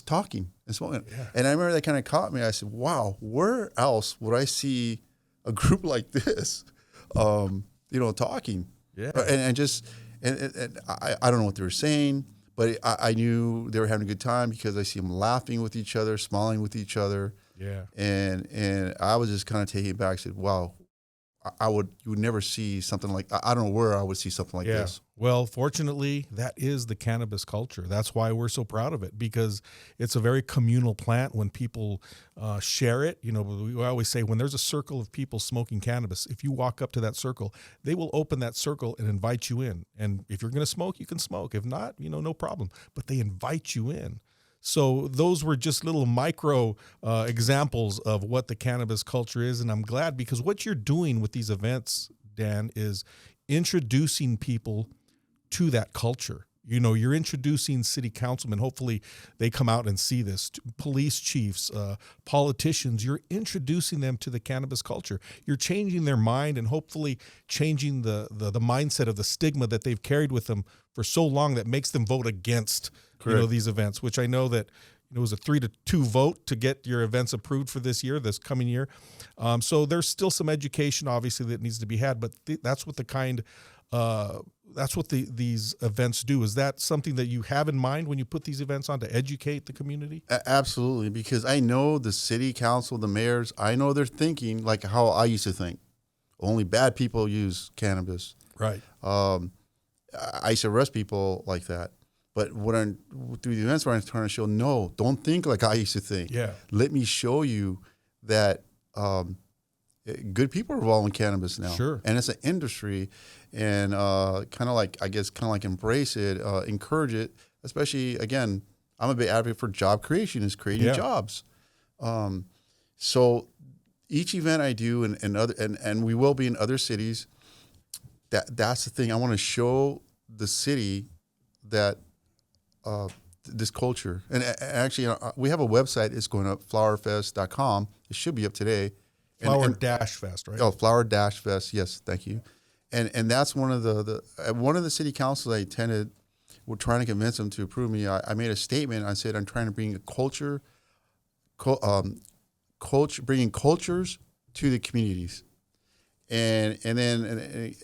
talking and smoking. Yeah. And I remember that kind of caught me. I said, "Wow, where else would I see a group like this, talking?" Yeah, and I don't know what they were saying, but I knew they were having a good time because I see them laughing with each other, smiling with each other. Yeah. And I was just kind of taken back. I said, wow, you would never see something like, I don't know where I would see something like this. Well, fortunately, that is the cannabis culture. That's why we're so proud of it, because it's a very communal plant. When people share it, we always say when there's a circle of people smoking cannabis, if you walk up to that circle, they will open that circle and invite you in. And if you're going to smoke, you can smoke. If not, no problem. But they invite you in. So those were just little micro examples of what the cannabis culture is. And I'm glad, because what you're doing with these events, Dan, is introducing people to that culture. You're introducing city councilmen. Hopefully they come out and see this. Police chiefs, politicians, you're introducing them to the cannabis culture. You're changing their mind and hopefully changing the mindset of the stigma that they've carried with them for so long that makes them vote against these events, which I know that it was a 3-2 vote to get your events approved for this coming year. So there's still some education, obviously, that needs to be had, but that's what the kind what these events do. Is that something that you have in mind when you put these events on, to educate the community? Absolutely, because I know the city council, the mayors, I know they're thinking like how I used to think. Only bad people use cannabis. Right. I used to arrest people like that. But through the events where I'm trying to show, no, don't think like I used to think. Yeah. Let me show you that good people are involved in cannabis now. Sure. And it's an industry, and kind of like embrace it, encourage it. Especially, again, I'm a big advocate for job creation, is creating jobs. So each event I do, and we will be in other cities. That's the thing. I want to show the city that this culture. And actually, we have a website. It's going up, flowerfest.com. It should be up today. Flower-Fest, right? Oh, Flower-Fest. Yes, thank you. And that's one of the city councils I attended. We're trying to convince them to approve me. I made a statement. I said I'm trying to bring a culture, bringing cultures to the communities. And then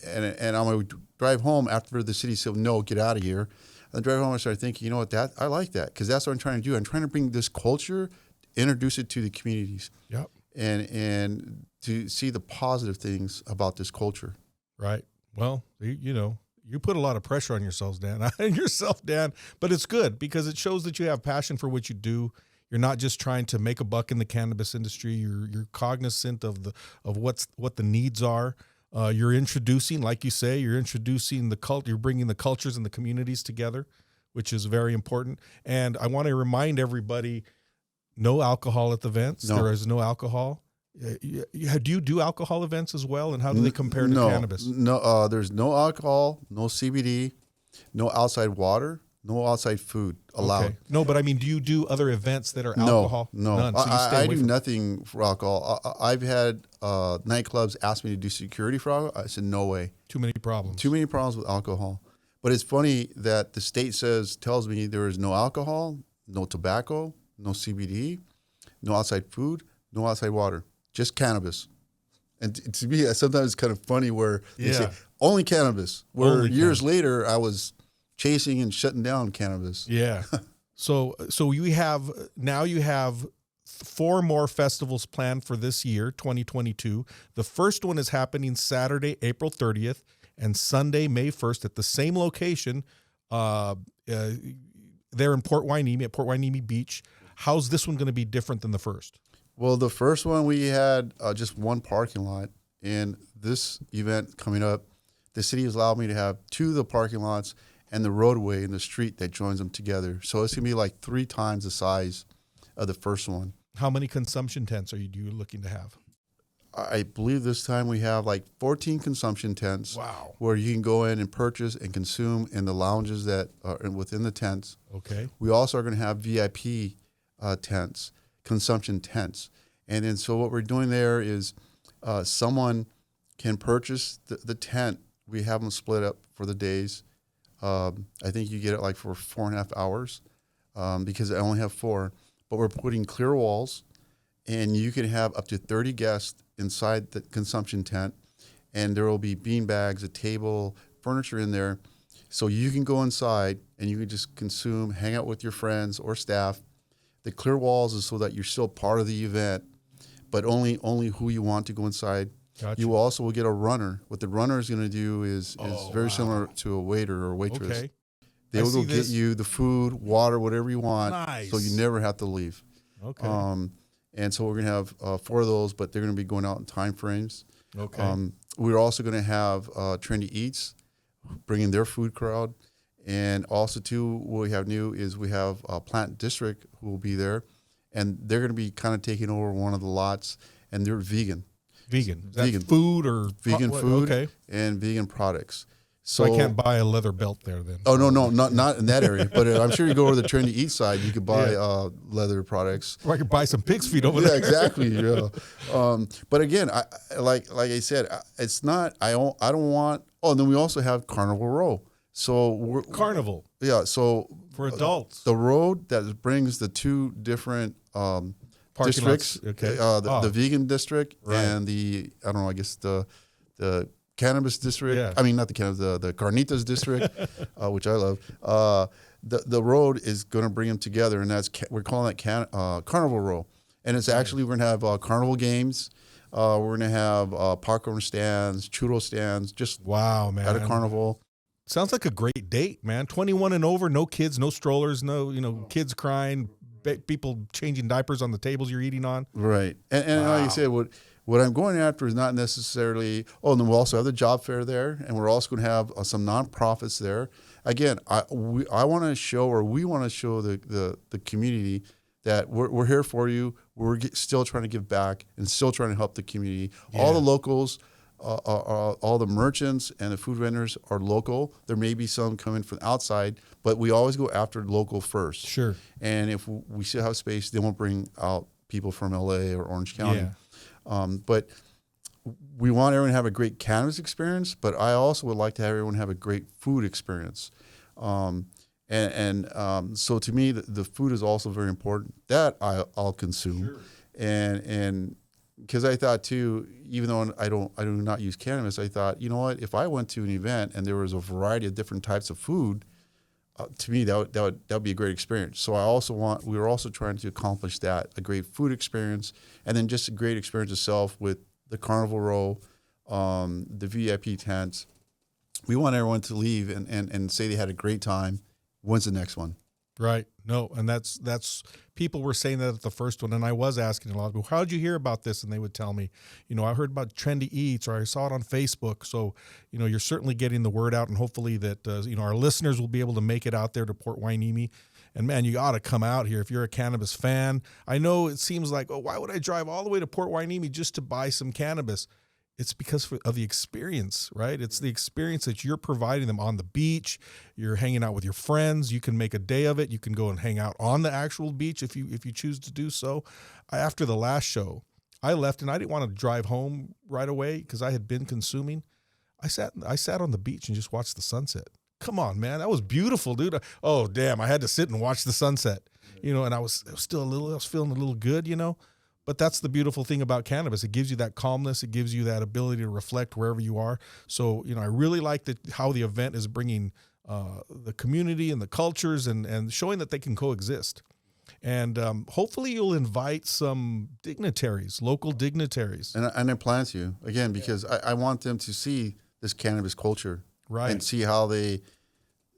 I'm going to drive home after the city said, no, get out of here. I drive home and started thinking, you know what, I like that, because that's what I'm trying to do. I'm trying to bring this culture, introduce it to the communities. Yep. And to see the positive things about this culture. Right. Well, you put a lot of pressure on yourselves, Dan, Dan, but it's good because it shows that you have passion for what you do. You're not just trying to make a buck in the cannabis industry. You're cognizant of what the needs are. You're introducing, like you say, you're bringing the cultures and the communities together, which is very important. And I want to remind everybody, no alcohol at the events. No. There is no alcohol. Do you do alcohol events as well? And how do they compare to cannabis? No, there's no alcohol, no CBD, no outside water, no outside food allowed. Okay. No, but I mean, do you do other events that are alcohol? No. None. So you stay I away do from nothing for alcohol. I've had nightclubs ask me to do security for alcohol. I said, no way. Too many problems. Too many problems with alcohol. But it's funny that the state tells me there is no alcohol, no tobacco, no CBD, no outside food, no outside water, just cannabis. And to me, sometimes it's kind of funny where they say only cannabis, where years later I was chasing and shutting down cannabis. Yeah. So you have 4 more festivals planned for this year, 2022. The first one is happening Saturday, April 30th, and Sunday, May 1st, at the same location. There in Port Hueneme, at Port Hueneme Beach. How's this one going to be different than the first? Well, the first one we had just one parking lot, and this event coming up, the city has allowed me to have 2 of the parking lots and the roadway and the street that joins them together. So it's going to be like 3 times the size of the first one. How many consumption tents are you looking to have? I believe this time we have like 14 consumption tents. Wow. Where you can go in and purchase and consume in the lounges that are within the tents. Okay. We also are going to have VIP tents, consumption tents. And then so what we're doing there is someone can purchase the tent. We have them split up for the days. I think you get it like for 4.5 hours because I only have 4. But we're putting clear walls, and you can have up to 30 guests inside the consumption tent, and there will be bean bags, a table, furniture in there. So you can go inside and you can just consume, hang out with your friends or staff. The clear walls is so that you're still part of the event, but only who you want to go inside. Gotcha. You also will get a runner. What the runner is going to do is very similar to a waiter or a waitress. Okay. They will go get you the food, water, whatever you want, Nice. so you never have to leave. Okay. And so we're going to have 4 of those, but they're going to be going out in time frames. Okay. We're also going to have Trendy Eats, bringing their food crowd. And also, too, what we have new is we have Plant District who will be there. And they're going to be kind of taking over one of the lots, and they're vegan. Vegan. Is that Vegan. food or Vegan food okay. and vegan products. So I can't buy a leather belt there then. Oh, no, not in that area. But I'm sure you go over the Trendy Eat side, you could buy leather products. Or I could buy some pig's feet over there. Yeah, exactly. Yeah. But again, like I said, it's not. I don't want. Oh, and then we also have Carnival Row. So Carnival. Yeah. So for adults, the road that brings the 2 different districts. Okay. The vegan district right. and the I guess the cannabis district. Yeah. I mean, not the cannabis, the Carnitas district, which I love. The road is going to bring them together, and we're calling that Carnival Row. And it's actually, we're going to have carnival games. We're going to have popcorn stands, churro stands, just wow, man, at a carnival. Sounds like a great date, man. 21 and over, no kids, no strollers, no, kids crying, people changing diapers on the tables you're eating on. Right. And Wow. like I said, what I'm going after is not necessarily, and then we'll also have the job fair there, and we're also going to have some nonprofits there. Again, we want to show the community that we're here for you. We're still trying to give back and still trying to help the community. Yeah. All the locals, all the merchants and the food vendors are local. There may be some coming from outside, but we always go after local first. Sure. And if we still have space, they won't bring out people from LA or Orange County. Yeah. But we want everyone to have a great cannabis experience, but I also would like to have everyone have a great food experience. So to me, the food is also very important. That I'll consume. Sure. And because I thought too, even though I do not use cannabis, I thought, you know what, if I went to an event and there was a variety of different types of food, to me that would be a great experience. So we were also trying to accomplish that, a great food experience, and then just a great experience itself with the Carnival Row, the VIP tents. We want everyone to leave and say they had a great time. When's the next one? Right. No, and that's people were saying that at the first one, and I was asking a lot of people, how'd you hear about this? And they would tell me, I heard about Trendy Eats, or I saw it on Facebook. So, you're certainly getting the word out, and hopefully that, our listeners will be able to make it out there to Port Hueneme. And man, you ought to come out here if you're a cannabis fan. I know it seems like, why would I drive all the way to Port Hueneme just to buy some cannabis? It's because of the experience, right? It's the experience that you're providing them on the beach. You're hanging out with your friends. You can make a day of it. You can go and hang out on the actual beach if you choose to do so. After the last show, I left and I didn't want to drive home right away because I had been consuming. I sat on the beach and just watched the sunset. Come on, man, that was beautiful, dude. Oh, damn, I had to sit and watch the sunset, and I was feeling a little good, But that's the beautiful thing about cannabis. It gives you that calmness. It gives you that ability to reflect wherever you are. So, I really like how the event is bringing the community and the cultures and showing that they can coexist. And hopefully you'll invite some dignitaries, local dignitaries. And I plan to, again, because I want them to see this cannabis culture. Right. And see how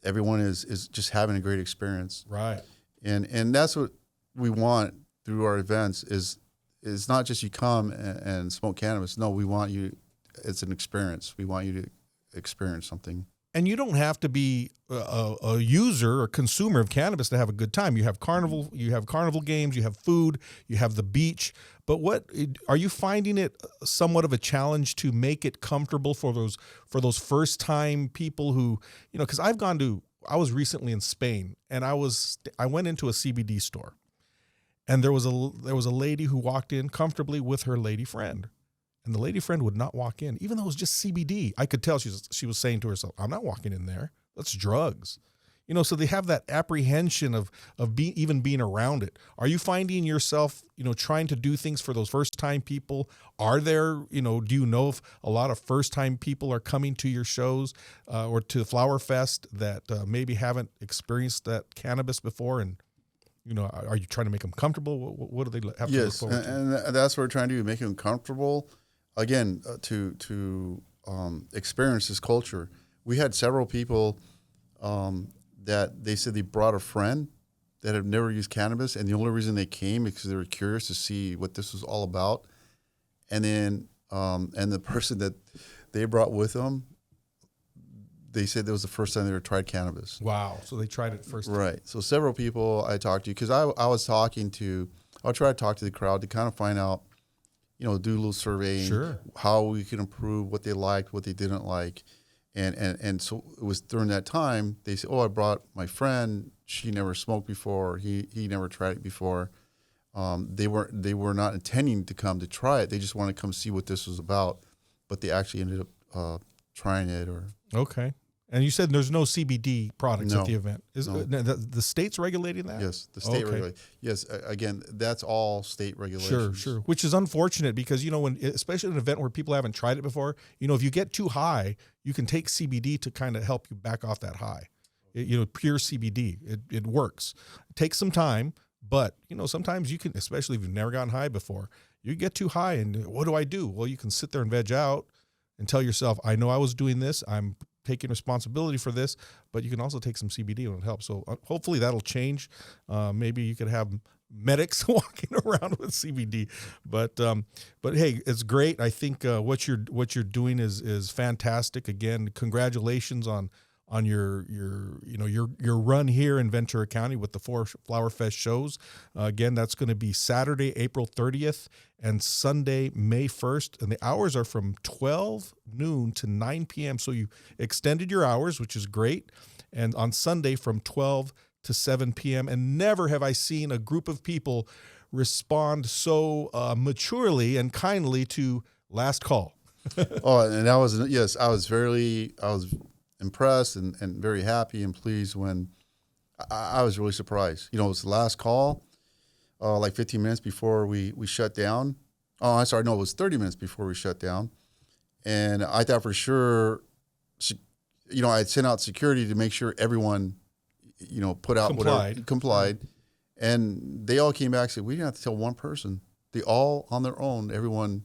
everyone is just having a great experience. Right. And that's what we want through our events is not just you come and smoke cannabis. No, we want you, it's an experience. We want you to experience something. And you don't have to be a user or consumer of cannabis to have a good time. You have carnival games, you have food, you have the beach. But what are you finding it somewhat of a challenge to make it comfortable for those first time people who, because I was recently in Spain and I went into a CBD store. And there was a lady who walked in comfortably with her lady friend. And the lady friend would not walk in, even though it was just CBD. I could tell she was saying to herself, I'm not walking in there. That's drugs. So they have that apprehension of even being around it. Are you finding yourself, trying to do things for those first-time people? Are there, do you know if a lot of first-time people are coming to your shows or to the Flower Fest that maybe haven't experienced that cannabis before? And are you trying to make them comfortable? What do they have to look forward to? And that's what we're trying to do, make them comfortable. Again, to experience this culture. We had several people that they said they brought a friend that have never used cannabis, and the only reason they came is because they were curious to see what this was all about. And then, and the person that they brought with them, they said that was the first time they ever tried cannabis. Wow. So they tried it first. Right. So several people I talked to, because I'll try to talk to the crowd to kind of find out, do a little surveying, sure, how we can improve, what they liked, what they didn't like. And so it was during that time, they said, I brought my friend, she never smoked before, he never tried it before. They were not intending to come to try it. They just wanted to come see what this was about, but they actually ended up trying it. Okay. And you said there's no CBD products at No, the event. Is no. the state's regulating that? Yes, the state Okay. regulation. Yes, again, that's all state regulations. Sure. Which is unfortunate because, when, especially an event where people haven't tried it before, if you get too high, you can take CBD to kind of help you back off that high. Pure CBD, it works. It takes some time, but, sometimes you can, especially if you've never gotten high before, you get too high and what do I do? Well, you can sit there and veg out and tell yourself, I know I was doing this. I'm taking responsibility for this, but you can also take some CBD when it helps. So hopefully that'll change. Maybe you could have medics walking around with CBD, but hey, it's great. I think what you're doing is fantastic. Again, congratulations on your run here in Ventura County with the 4 Flower Fest shows. Again, that's going to be Saturday, April 30th and Sunday, May 1st. And the hours are from 12 noon to 9 p.m. So you extended your hours, which is great. And on Sunday from 12 to 7 p.m. And never have I seen a group of people respond so maturely and kindly to Last Call. Oh, and that was, yes, I was impressed and very happy and pleased when I was really surprised. It was the last call, like 15 minutes before we shut down. Oh, I'm sorry, no, it was 30 minutes before we shut down. And I thought for sure, I'd sent out security to make sure everyone, put out complied. And they all came back and said, we didn't have to tell one person. They all on their own, everyone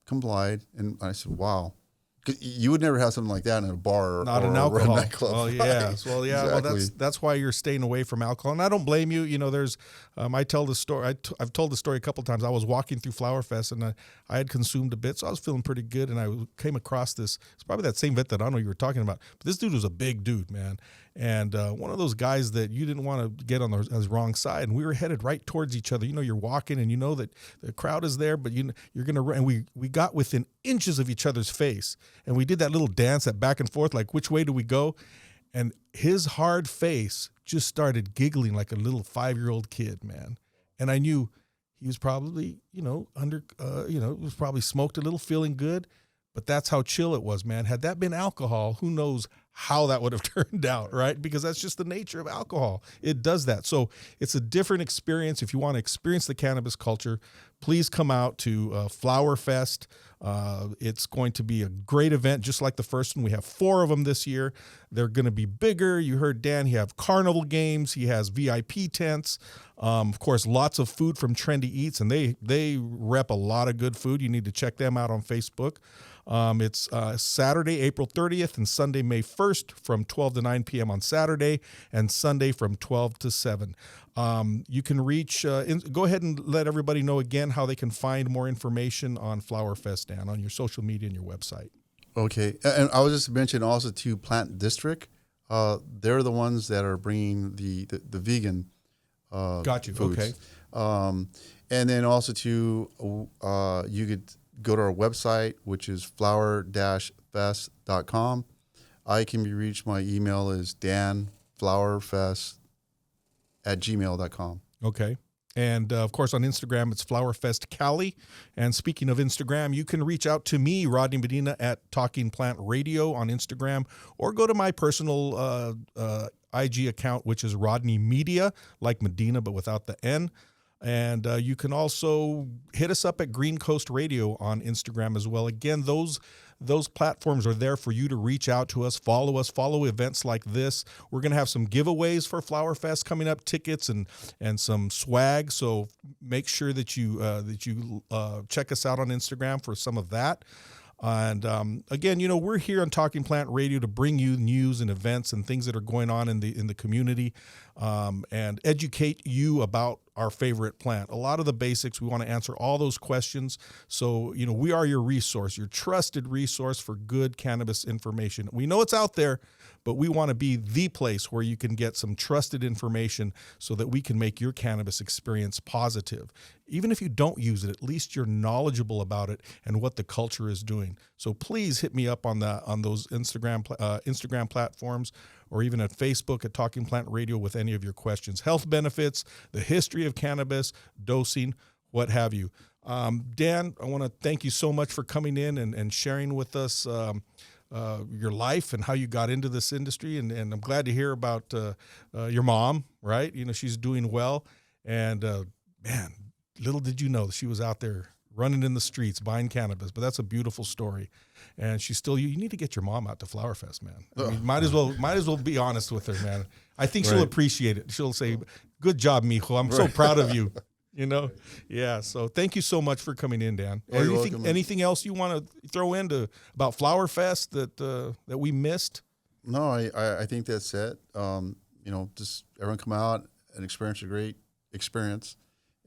complied. And I said, wow. 'Cause you would never have something like that in a bar Not or an a alcohol. nightclub. Well, yes. Well, yeah. Exactly. Well, that's why you're staying away from alcohol. And I don't blame you. There's, I tell the story. I've told the story a couple of times. I was walking through Flower Fest and I had consumed a bit, so I was feeling pretty good. And I came across this. It's probably that same vet that I know you were talking about. But this dude was a big dude, man. And one of those guys that you didn't want to get on his wrong side. And we were headed right towards each other. You're walking and you know that the crowd is there, but you're going to run. And we got within inches of each other's face. And we did that little dance, that back and forth, like which way do we go? And his hard face just started giggling like a little 5-year-old kid, man. And I knew he was probably, was probably smoked a little, feeling good. But that's how chill it was, man. Had that been alcohol, who knows how that would have turned out, right? Because that's just the nature of alcohol. It does that. So it's a different experience. If you want to experience the cannabis culture, please come out to Flower Fest. It's going to be a great event, just like the first one. We have 4 of them this year. They're going to be bigger. You heard Dan, he have carnival games. He has VIP tents. Of course, lots of food from Trendy Eats, and they rep a lot of good food. You need to check them out on Facebook. It's Saturday, April 30th and Sunday, May 1st from 12 to 9 p.m. on Saturday and Sunday from 12 to 7. You can reach, go ahead and let everybody know again how they can find more information on Flower Fest, Dan, on your social media and your website. Okay. And I was just mentioning also to Plant District. They're the ones that are bringing the vegan Got you. foods. Okay. And then also to, you could go to our website, which is flower-fest.com. I can be reached. My email is danflowerfest@gmail.com. Okay. And, of course, on Instagram, it's Flower Fest Cali. And speaking of Instagram, you can reach out to me, Rodney Medina, at Talking Plant Radio on Instagram, or go to my personal IG account, which is Rodney Media, like Medina, but without the N. And you can also hit us up at Green Coast Radio on Instagram as well. Again, those platforms are there for you to reach out to us, follow events like this. We're going to have some giveaways for Flower Fest coming up, tickets and some swag. So make sure that you check us out on Instagram for some of that. And again, we're here on Talking Plant Radio to bring you news and events and things that are going on in the community, and educate you about our favorite plant. A lot of the basics, we want to answer all those questions. So, we are your resource, your trusted resource for good cannabis information. We know it's out there, but we want to be the place where you can get some trusted information so that we can make your cannabis experience positive. Even if you don't use it, at least you're knowledgeable about it and what the culture is doing. So please hit me up on those Instagram platforms, or even at Facebook at Talking Plant Radio with any of your questions. Health benefits, the history of cannabis, dosing, what have you. Dan, I want to thank you so much for coming in and sharing with us your life and how you got into this industry. And I'm glad to hear about your mom, right? You know, she's doing well. And man, little did you know that she was out there running in the streets buying cannabis. But that's a beautiful story. And she's still, you need to get your mom out to Flower Fest, man. I mean, might as well be honest with her, man. I think she'll appreciate it. She'll say, "Good job, mijo. I'm so proud of you." You know? Yeah. So thank you so much for coming in, Dan. Anything else you want to throw into about Flower Fest that we missed? No, I think that's it. You know, just everyone come out and experience a great experience.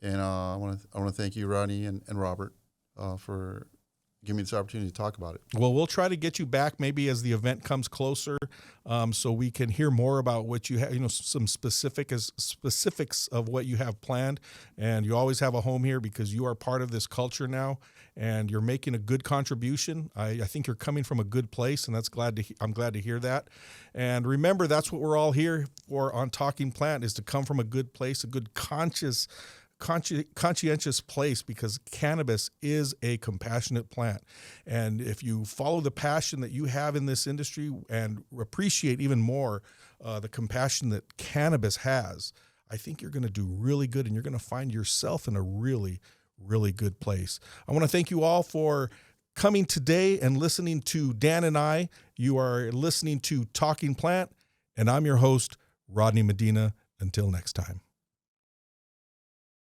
And I want to thank you, Rodney and Robert, for giving me this opportunity to talk about it. Well, we'll try to get you back maybe as the event comes closer, so we can hear more about what you have. You know, some specifics of what you have planned. And you always have a home here because you are part of this culture now, and you're making a good contribution. I think you're coming from a good place, and I'm glad to hear that. And remember, that's what we're all here for on Talking Plant, is to come from a good place, a good conscientious place, because cannabis is a compassionate plant. And if you follow the passion that you have in this industry and appreciate even more the compassion that cannabis has, I think you're going to do really good, and you're going to find yourself in a really, really good place. I want to thank you all for coming today and listening to Dan and I. You are listening to Talking Plant, and I'm your host, Rodney Medina. Until next time.